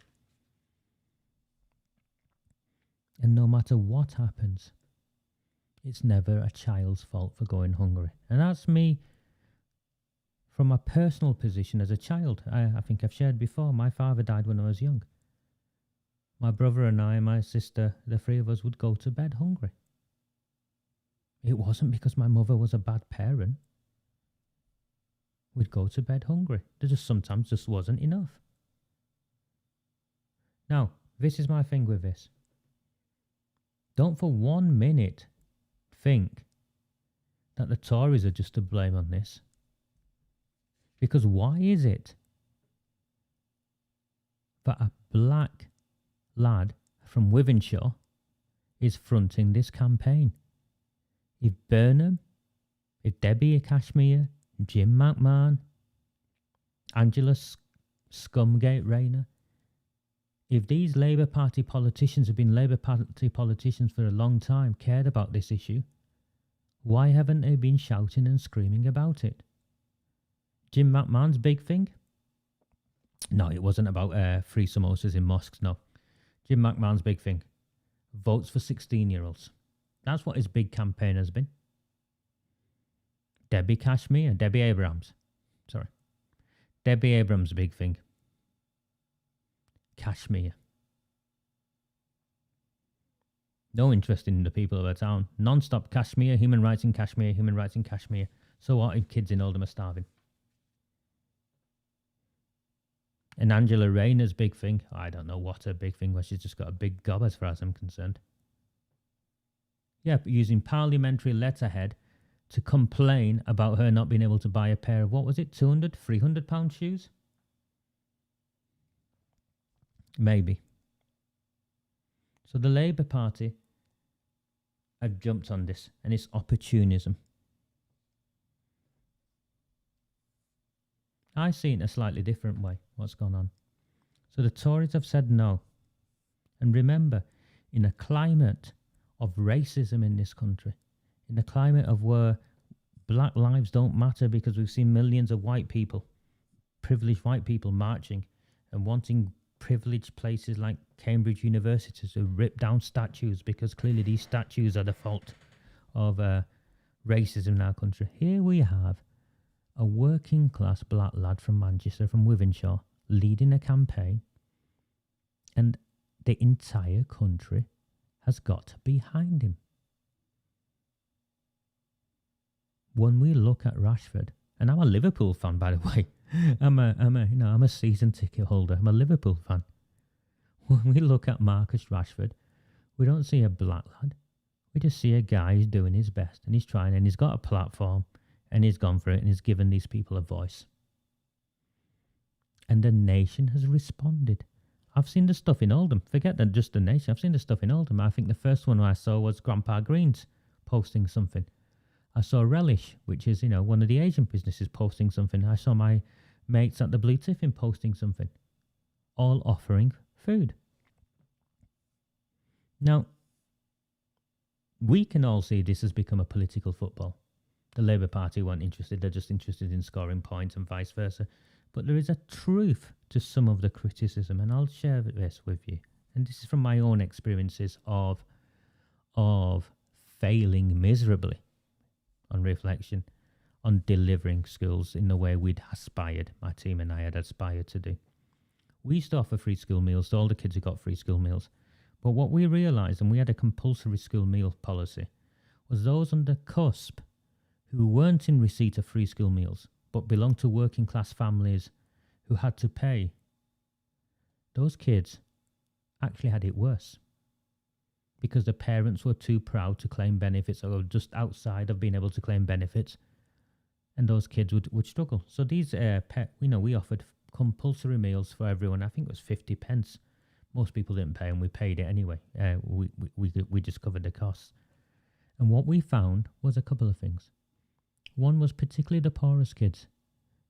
And no matter what happens, it's never a child's fault for going hungry. And that's me from a personal position as a child. I think I've shared before, my father died when I was young. my brother and I and my sister, the three of us would go to bed hungry. It wasn't because my mother was a bad parent. We'd go to bed hungry. There just sometimes just wasn't enough. Now, this is my thing with this. Don't for 1 minute think that the Tories are just to blame on this. Because why is it that a black lad from Wythenshawe is fronting this campaign? If Burnham, if Debbie Cashmere, Jim McMahon, Angela Scumgate Rayner, if these Labour Party politicians have been Labour Party politicians for a long time, cared about this issue, why haven't they been shouting and screaming about it? Jim McMahon's big thing? No, it wasn't about free samosas in mosques, no. Jim McMahon's big thing. Votes for 16-year-olds. That's what his big campaign has been. Debbie Abrams. Debbie Abrams' big thing. Kashmir. No interest in the people of the town. Non-stop Kashmir, human rights in Kashmir, human rights in Kashmir. So what if kids in Oldham are starving? And Angela Rayner's big thing, I don't know what her big thing was, she's just got a big gob as far as I'm concerned. Yeah, but using parliamentary letterhead to complain about her not being able to buy a pair of, what was it, 200, 300 pound shoes? Maybe. So the Labour Party have jumped on this, and it's opportunism. I see it in a slightly different way, what's gone on. So the Tories have said no. And remember, in a climate of racism in this country, in a climate of where black lives don't matter because we've seen millions of white people, privileged white people marching and wanting privileged places like Cambridge University to rip down statues because clearly these statues are the fault of racism in our country. Here we have a working class black lad from Manchester, from Wythenshawe, leading a campaign, and the entire country has got behind him. When we look at Rashford, and I'm a Liverpool fan, by the way. I'm a season ticket holder. I'm a Liverpool fan. When we look at Marcus Rashford, we don't see a black lad. We just see a guy who's doing his best, and he's trying, and he's got a platform, and he's gone for it, and he's given these people a voice. And the nation has responded. I've seen the stuff in Oldham. Forget that just the nation. I've seen the stuff in Oldham. I think the first one I saw was Grandpa Green's posting something. I saw Relish, which is, one of the Asian businesses, posting something. I saw my mates at the Blue Tiffin posting something. All offering food. Now, we can all see this has become a political football. The Labour Party weren't interested. They're just interested in scoring points and vice versa. But there is a truth to some of the criticism, and I'll share this with you. And this is from my own experiences of failing miserably on reflection, on delivering schools in the way we'd aspired, my team and I had aspired to do. We used to offer free school meals to all the kids who got free school meals. But what we realised, and we had a compulsory school meal policy, was those on the cusp who weren't in receipt of free school meals, but belonged to working class families who had to pay, those kids actually had it worse because the parents were too proud to claim benefits or just outside of being able to claim benefits, and those kids would struggle. So these, we offered compulsory meals for everyone. I think it was 50 pence. Most people didn't pay, and we paid it anyway. We just covered the costs. And what we found was a couple of things. One was particularly the poorest kids.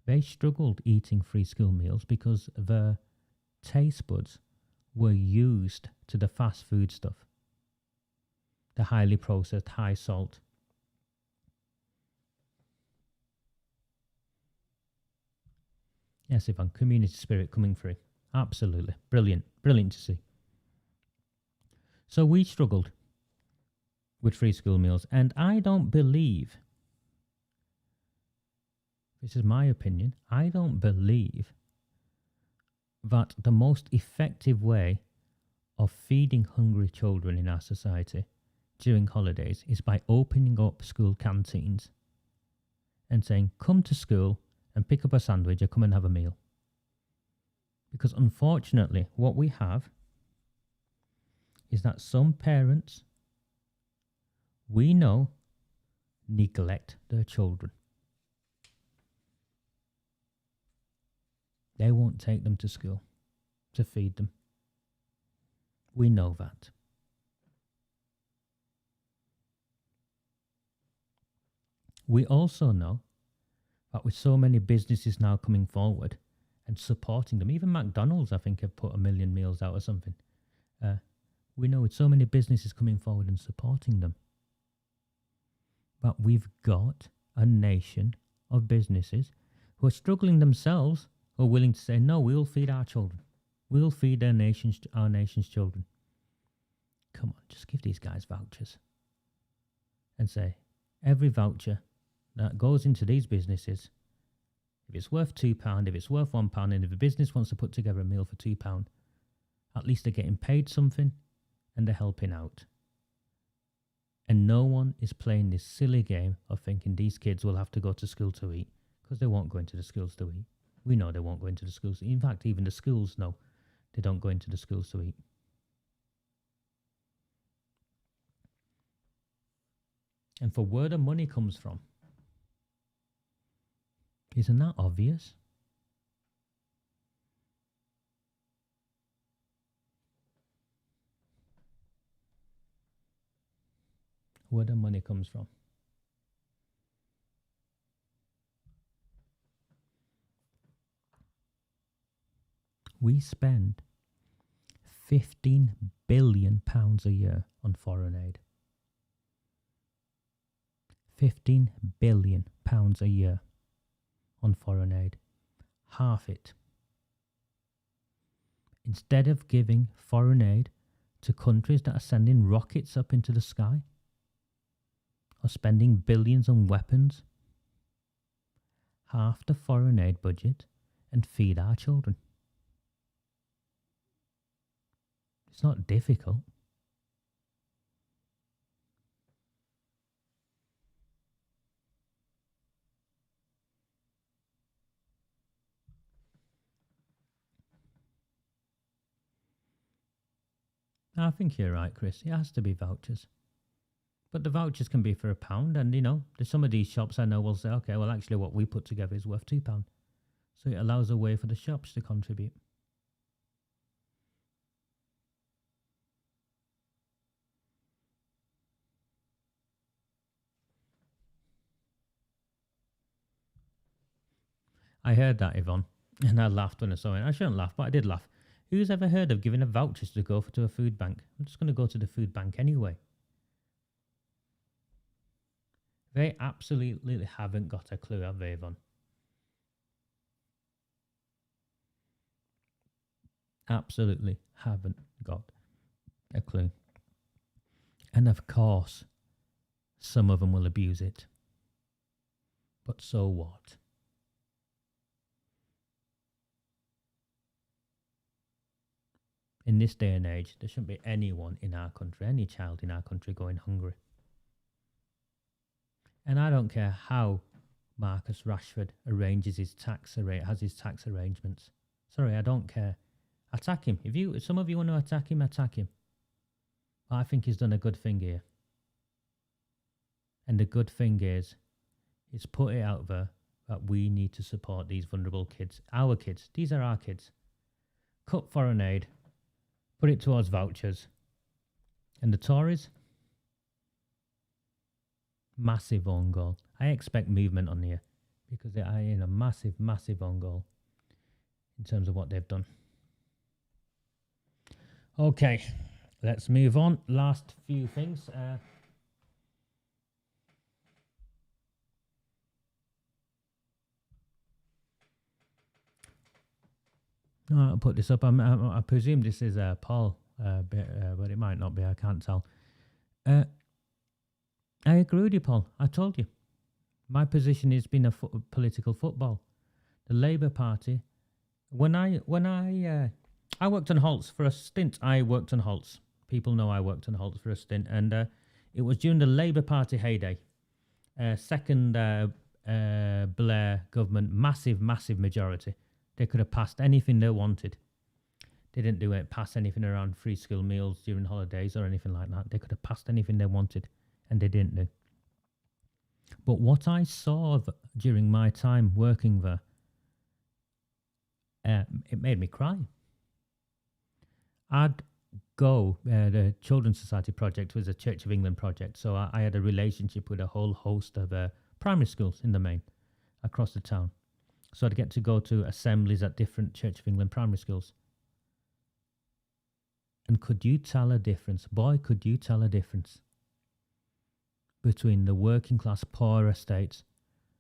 They struggled eating free school meals because their taste buds were used to the fast food stuff. The highly processed, high salt. Yes, Ivan, community spirit coming through. Absolutely. Brilliant. Brilliant to see. So we struggled with free school meals, and I don't believe, this is my opinion, I don't believe that the most effective way of feeding hungry children in our society during holidays is by opening up school canteens and saying, come to school and pick up a sandwich or come and have a meal. Because unfortunately, what we have is that some parents, we know, neglect their children. They won't take them to school to feed them. We know that. We also know that with so many businesses now coming forward and supporting them, even McDonald's, I think, have put 1 million meals out or something. We know with so many businesses coming forward and supporting them, but we've got a nation of businesses who are struggling themselves, who are willing to say, no, we'll feed our children. We'll feed our nation's children. Come on, just give these guys vouchers. And say, every voucher that goes into these businesses, if it's worth £2, if it's worth £1, and if a business wants to put together a meal for £2, at least they're getting paid something and they're helping out. And no one is playing this silly game of thinking these kids will have to go to school to eat, because they won't go into the schools to eat. We know they won't go into the schools. In fact, even the schools know they don't go into the schools to eat. And for where the money comes from, isn't that obvious? Where the money comes from. We spend £15 billion a year on foreign aid. £15 billion a year on foreign aid. Half it. Instead of giving foreign aid to countries that are sending rockets up into the sky, or spending billions on weapons, half the foreign aid budget and feed our children. It's not difficult. I think you're right, Chris. It has to be vouchers. But the vouchers can be for £1, and there's some of these shops I know will say, okay, well, actually what we put together is worth £2. So it allows a way for the shops to contribute. I heard that, Yvonne, and I laughed when I saw it. I shouldn't laugh, but I did laugh. Who's ever heard of giving a vouchers to go to a food bank? I'm just going to go to the food bank anyway. They absolutely haven't got a clue, have they, Yvonne? Absolutely haven't got a clue. And of course, some of them will abuse it. But so what? In this day and age, there shouldn't be anyone in our country, any child in our country going hungry. And I don't care how Marcus Rashford arranges his has his tax arrangements. Sorry, I don't care. Attack him. If some of you want to attack him, attack him. I think he's done a good thing here. And the good thing is, he's put it out there that we need to support these vulnerable kids. Our kids. These are our kids. Cut foreign aid. Put it towards vouchers. And the Tories? Massive own goal. I expect movement on here because they are in a massive, massive own goal in terms of what they've done. Okay, let's move on. Last few things. I'll put this up. I presume this is Paul, but it might not be. I can't tell. I agree with you, Paul. I told you. My position has been political football. The Labour Party, I I worked on halts for a stint. I worked on halts. People know I worked on halts for a stint, and it was during the Labour Party heyday. Second Blair government, massive majority. They could have passed anything they wanted. They didn't do it, pass anything around free school meals during holidays or anything like that. They could have passed anything they wanted, and they didn't do. But what I saw during my time working there, it made me cry. I'd go, the Children's Society project was a Church of England project, so I had a relationship with a whole host of primary schools in the main across the town. So I'd get to go to assemblies at different Church of England primary schools. And could you tell a difference? Boy, could you tell a difference between the working class poor estates.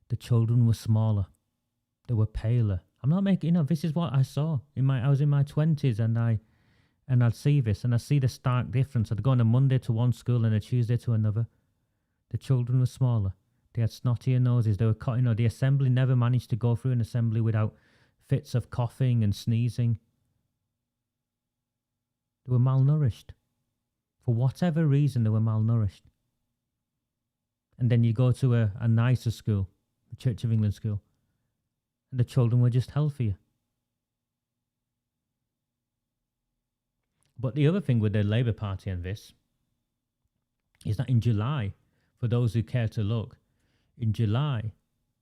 The children were smaller. They were paler. I'm not making, this is what I saw. I was in my 20s and I'd see this and I see the stark difference. I'd go on a Monday to one school and a Tuesday to another. The children were smaller. They had snottier noses. They were the assembly never managed to go through an assembly without fits of coughing and sneezing. They were malnourished. For whatever reason, they were malnourished. And then you go to a nicer school, a Church of England school, and the children were just healthier. But the other thing with the Labour Party and this is that in July, for those who care to look, in July,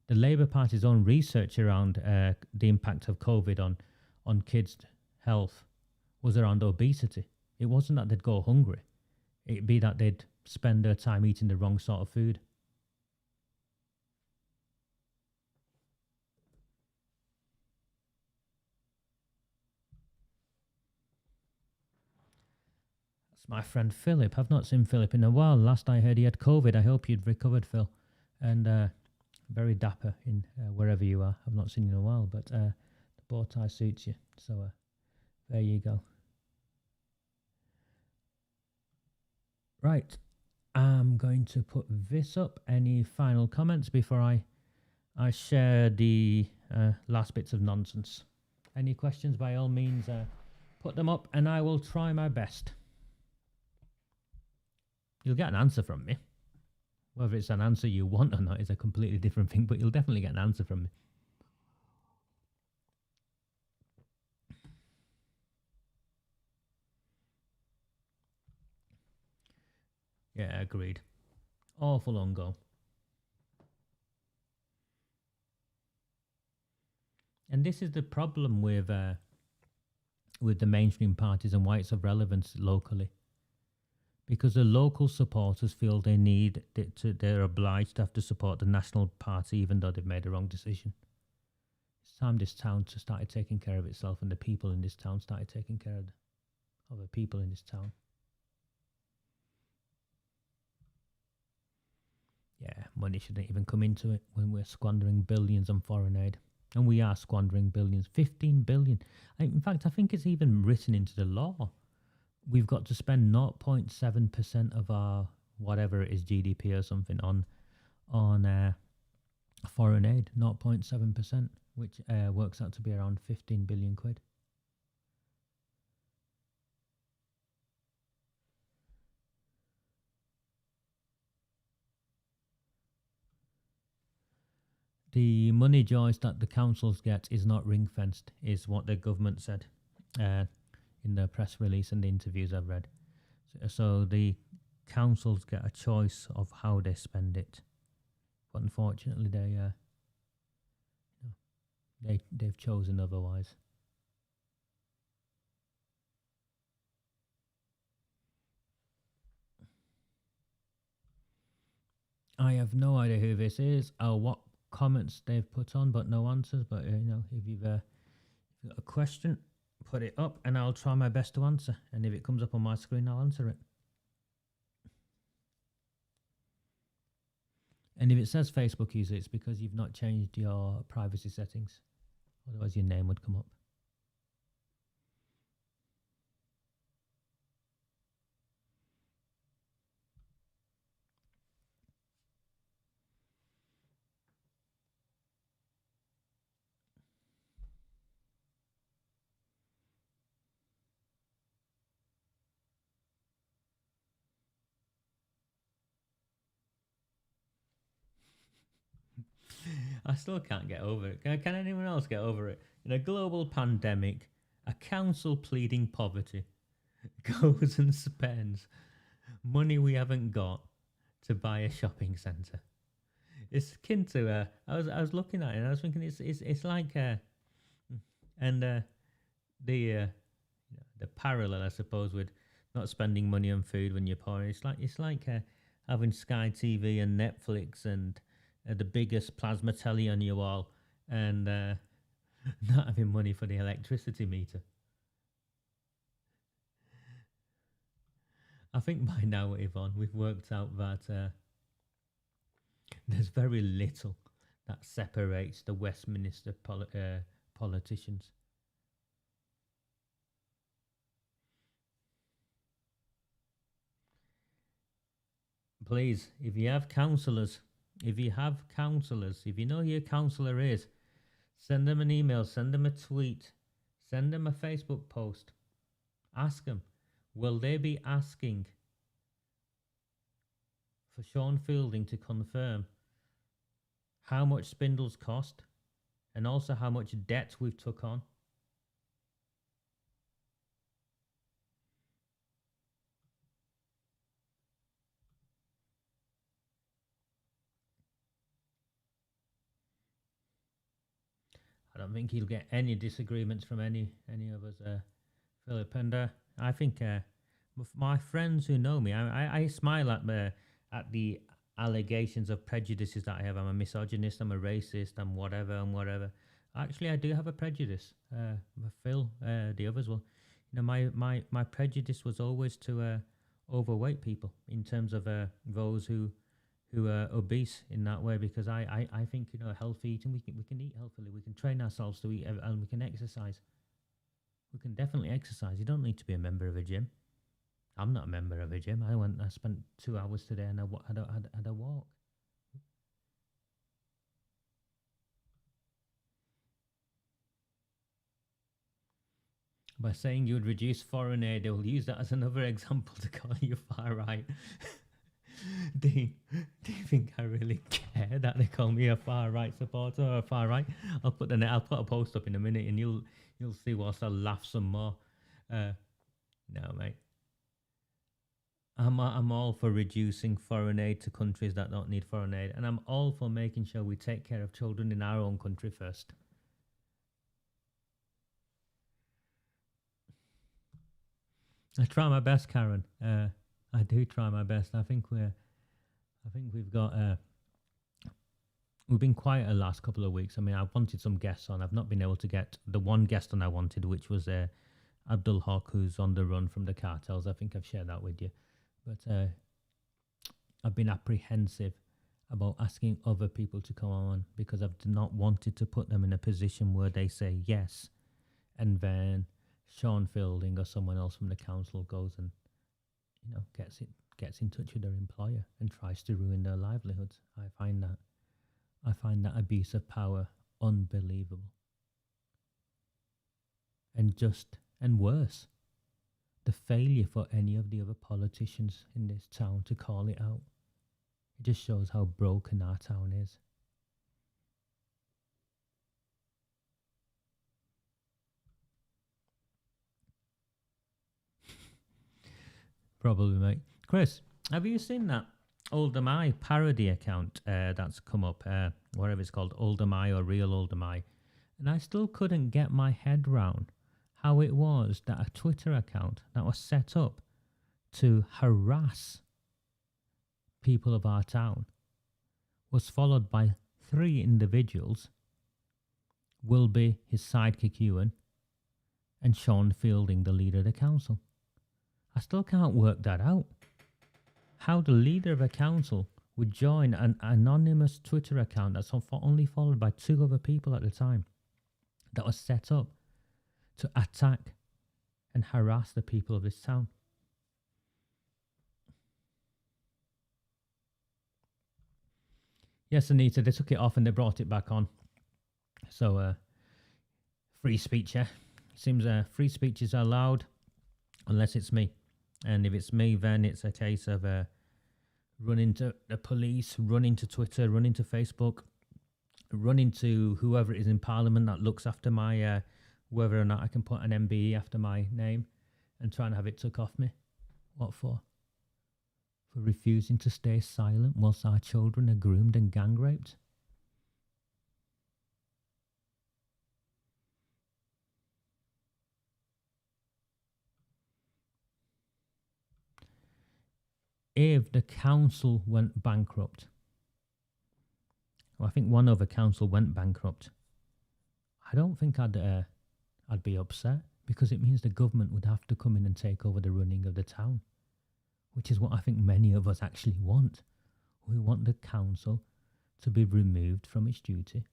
the Labour Party's own research around the impact of COVID on kids' health was around obesity. It wasn't that they'd go hungry. It'd be that they'd spend their time eating the wrong sort of food. That's my friend Philip. I've not seen Philip in a while. Last I heard he had COVID. I hope you'd recovered, Phil. And very dapper in wherever you are. I've not seen you in a while, but the bow tie suits you. So there you go. Right. I'm going to put this up. Any final comments before I share the last bits of nonsense? Any questions, by all means, put them up and I will try my best. You'll get an answer from me. Whether it's an answer you want or not is a completely different thing, but you'll definitely get an answer from me. Yeah, agreed. Awful on go. And this is the problem with the mainstream parties and why it's of relevance locally. Because the local supporters feel they're obliged to have to support the national party even though they've made the wrong decision. It's time this town started taking care of itself and the people in this town started taking care of the people in this town. Yeah, money shouldn't even come into it when we're squandering billions on foreign aid. And we are squandering billions, 15 billion. In fact, I think it's even written into the law. We've got to spend 0.7% of our, whatever it is, GDP or something on foreign aid, 0.7%, which works out to be around 15 billion quid. The money, Joyce, that the councils get is not ring-fenced, is what the government said in the press release and the interviews I've read. So the councils get a choice of how they spend it. But unfortunately, they've chosen otherwise. I have no idea who this is or what comments they've put on, but no answers. But if you've got a question, put it up and I'll try my best to answer. And if it comes up on my screen, I'll answer it. And if it says Facebook user, it's because you've not changed your privacy settings. Otherwise your name would come up. I still can't get over it. Can anyone else get over it? In a global pandemic, a council pleading poverty goes and spends money we haven't got to buy a shopping centre. It's akin to I was looking at it and I was thinking it's like the parallel, I suppose, with not spending money on food when you're poor. It's like having Sky TV and Netflix and the biggest plasma telly on your wall and not having money for the electricity meter. I think by now, Yvonne, we've worked out that there's very little that separates the Westminster politicians. Please, if you have councillors, if you know who your councillor is, send them an email, send them a tweet, send them a Facebook post. Ask them, will they be asking for Sean Fielding to confirm how much spindles cost and also how much debt we've took on? I don't think he'll get any disagreements from any of us, Philip. And I think my friends who know me, I smile at the allegations of prejudices that I have. I'm a misogynist, I'm a racist, I'm whatever. Actually, I do have a prejudice. Phil, the others will. My prejudice was always to overweight people in terms of those who are obese in that way, because I think healthy eating, we can eat healthily, we can train ourselves to eat, and we can exercise. We can definitely exercise. You don't need to be a member of a gym. I'm not a member of a gym. I spent 2 hours today and I had a walk. By saying you would reduce foreign aid, they will use that as another example to call you far right. Dean, do you think I really care that they call me a far right supporter or a far right? I'll put a post up in a minute and you'll see whilst I laugh some more. No, mate. I'm all for reducing foreign aid to countries that don't need foreign aid, and I'm all for making sure we take care of children in our own country first. I try my best, Karen. I do try my best. I think we've got. We've been quiet the last couple of weeks. I mean, I wanted some guests on. I've not been able to get the one guest on I wanted, which was Abdul Haq, who's on the run from the cartels. I think I've shared that with you. But I've been apprehensive about asking other people to come on because I've not wanted to put them in a position where they say yes, and then Sean Fielding or someone else from the council goes and gets in touch with their employer and tries to ruin their livelihoods. I find that abuse of power unbelievable. And worse, the failure for any of the other politicians in this town to call it out. It just shows how broken our town is. Probably, mate. Chris, have you seen that Oldham Eye parody account that's come up, whatever it's called, Oldham Eye or Real Oldham Eye? And I still couldn't get my head round how it was that a Twitter account that was set up to harass people of our town was followed by 3 individuals, Wilby, his sidekick Ewan, and Sean Fielding, the leader of the council. I still can't work that out. How the leader of a council would join an anonymous Twitter account that's only followed by 2 other people at the time that was set up to attack and harass the people of this town. Yes, Anita, they took it off and they brought it back on. So, free speech, yeah? Seems free speech is allowed unless it's me. And if it's me, then it's a case of running to the police, running to Twitter, running to Facebook, running to whoever it is in Parliament that looks after my whether or not I can put an MBE after my name, and trying to have it took off me. What for? For refusing to stay silent whilst our children are groomed and gang raped? If the council went bankrupt, well, I think one other council went bankrupt, I don't think I'd be upset, because it means the government would have to come in and take over the running of the town, which is what I think many of us actually want. We want the council to be removed from its duty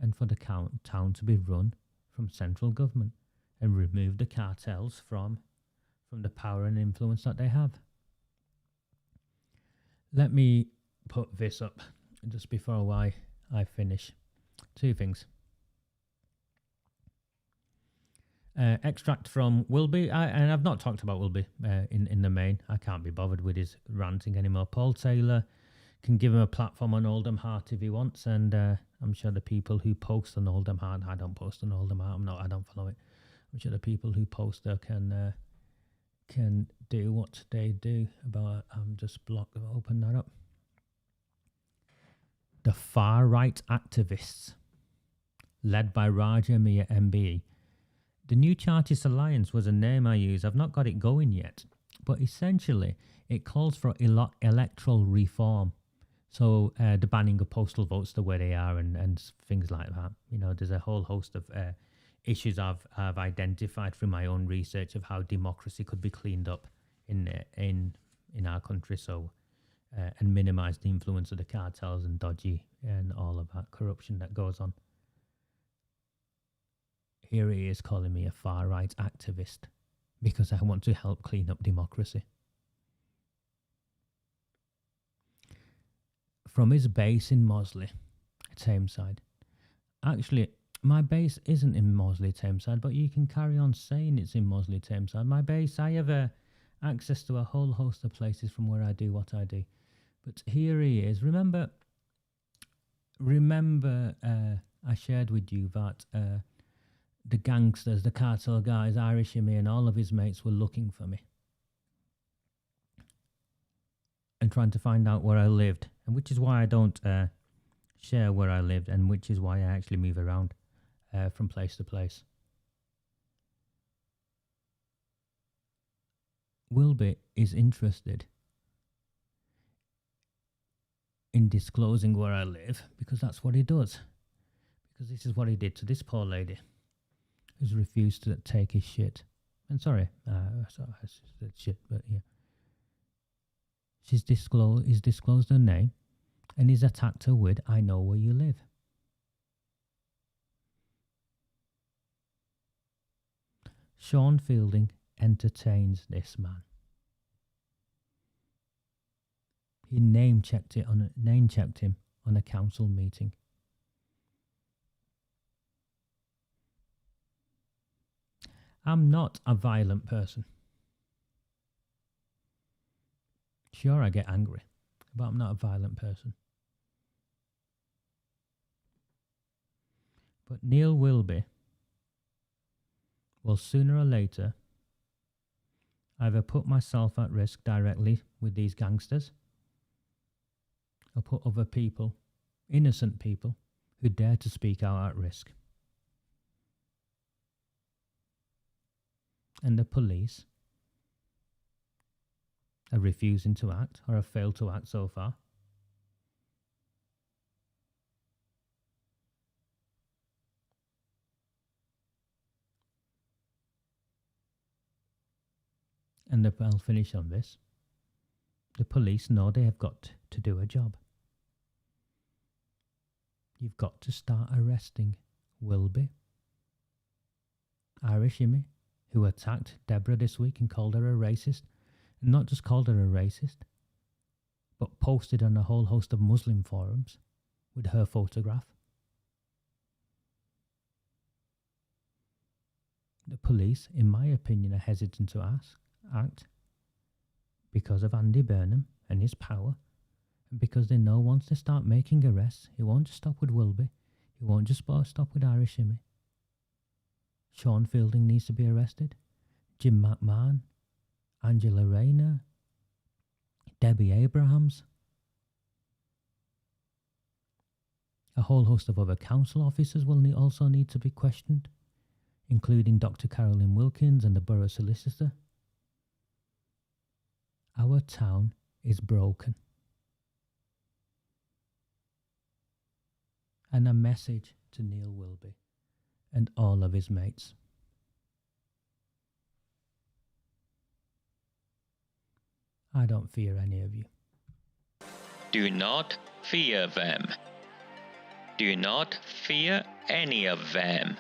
and for the town to be run from central government and remove the cartels from the power and influence that they have. Let me put this up just before I finish. Two things. Extract from Wilby, and I've not talked about Wilby in the main. I can't be bothered with his ranting anymore. Paul Taylor can give him a platform on Oldham Heart if he wants, and I'm sure the people who post on Oldham Heart, I don't post on Oldham Heart, I don't follow it. I'm sure the people who post there can do what they do about. Just open that up. The far right activists, led by Raja Mia MBE. The New Chartist Alliance was a name I use. I've not got it going yet, but essentially it calls for electoral reform. So the banning of postal votes the way they are, and things like that. You know, there's a whole host of issues I've identified through my own research of how democracy could be cleaned up in our country, so and minimise the influence of the cartels and dodgy and all of that corruption that goes on. Here he is calling me a far right activist because I want to help clean up democracy. From his base in Mosley, Tameside. Actually, my base isn't in Mosley, Tameside, but you can carry on saying it's in Mosley, Tameside. My base, I have access to a whole host of places from where I do what I do. But here he is. Remember, I shared with you that the gangsters, the cartel guys, Irish in me, and all of his mates were looking for me and trying to find out where I lived, and which is why I don't share where I lived, and which is why I actually move around from place to place. Wilby is interested in disclosing where I live because that's what he does. Because this is what he did to this poor lady who's refused to take his shit. And sorry, I said shit, but yeah. He's disclosed her name, and he's attacked her with, "I know where you live." Sean Fielding entertains this man. He name checked him on a council meeting. I'm not a violent person. Sure, I get angry, but I'm not a violent person. But Neil Wilby will sooner or later either put myself at risk directly with these gangsters or put other people, innocent people, who dare to speak out at risk. And the police are refusing to act, or have failed to act so far. And I'll finish on this. The police know they have got to do a job. You've got to start arresting Wilby, Irish Immy, who attacked Deborah this week and called her a racist. And not just called her a racist, but posted on a whole host of Muslim forums with her photograph. The police, in my opinion, are hesitant to act because of Andy Burnham and his power And because they know once they start making arrests, it won't just stop with Wilby. It won't just stop with Irish Shimmy. Sean Fielding needs to be arrested. Jim McMahon, Angela Rayner, Debbie Abrahams. A whole host of other council officers will also need to be questioned, including Dr. Carolyn Wilkins and the borough solicitor. Our town is broken. And a message to Neil Wilby and all of his mates. I don't fear any of you. Do not fear them. Do not fear any of them.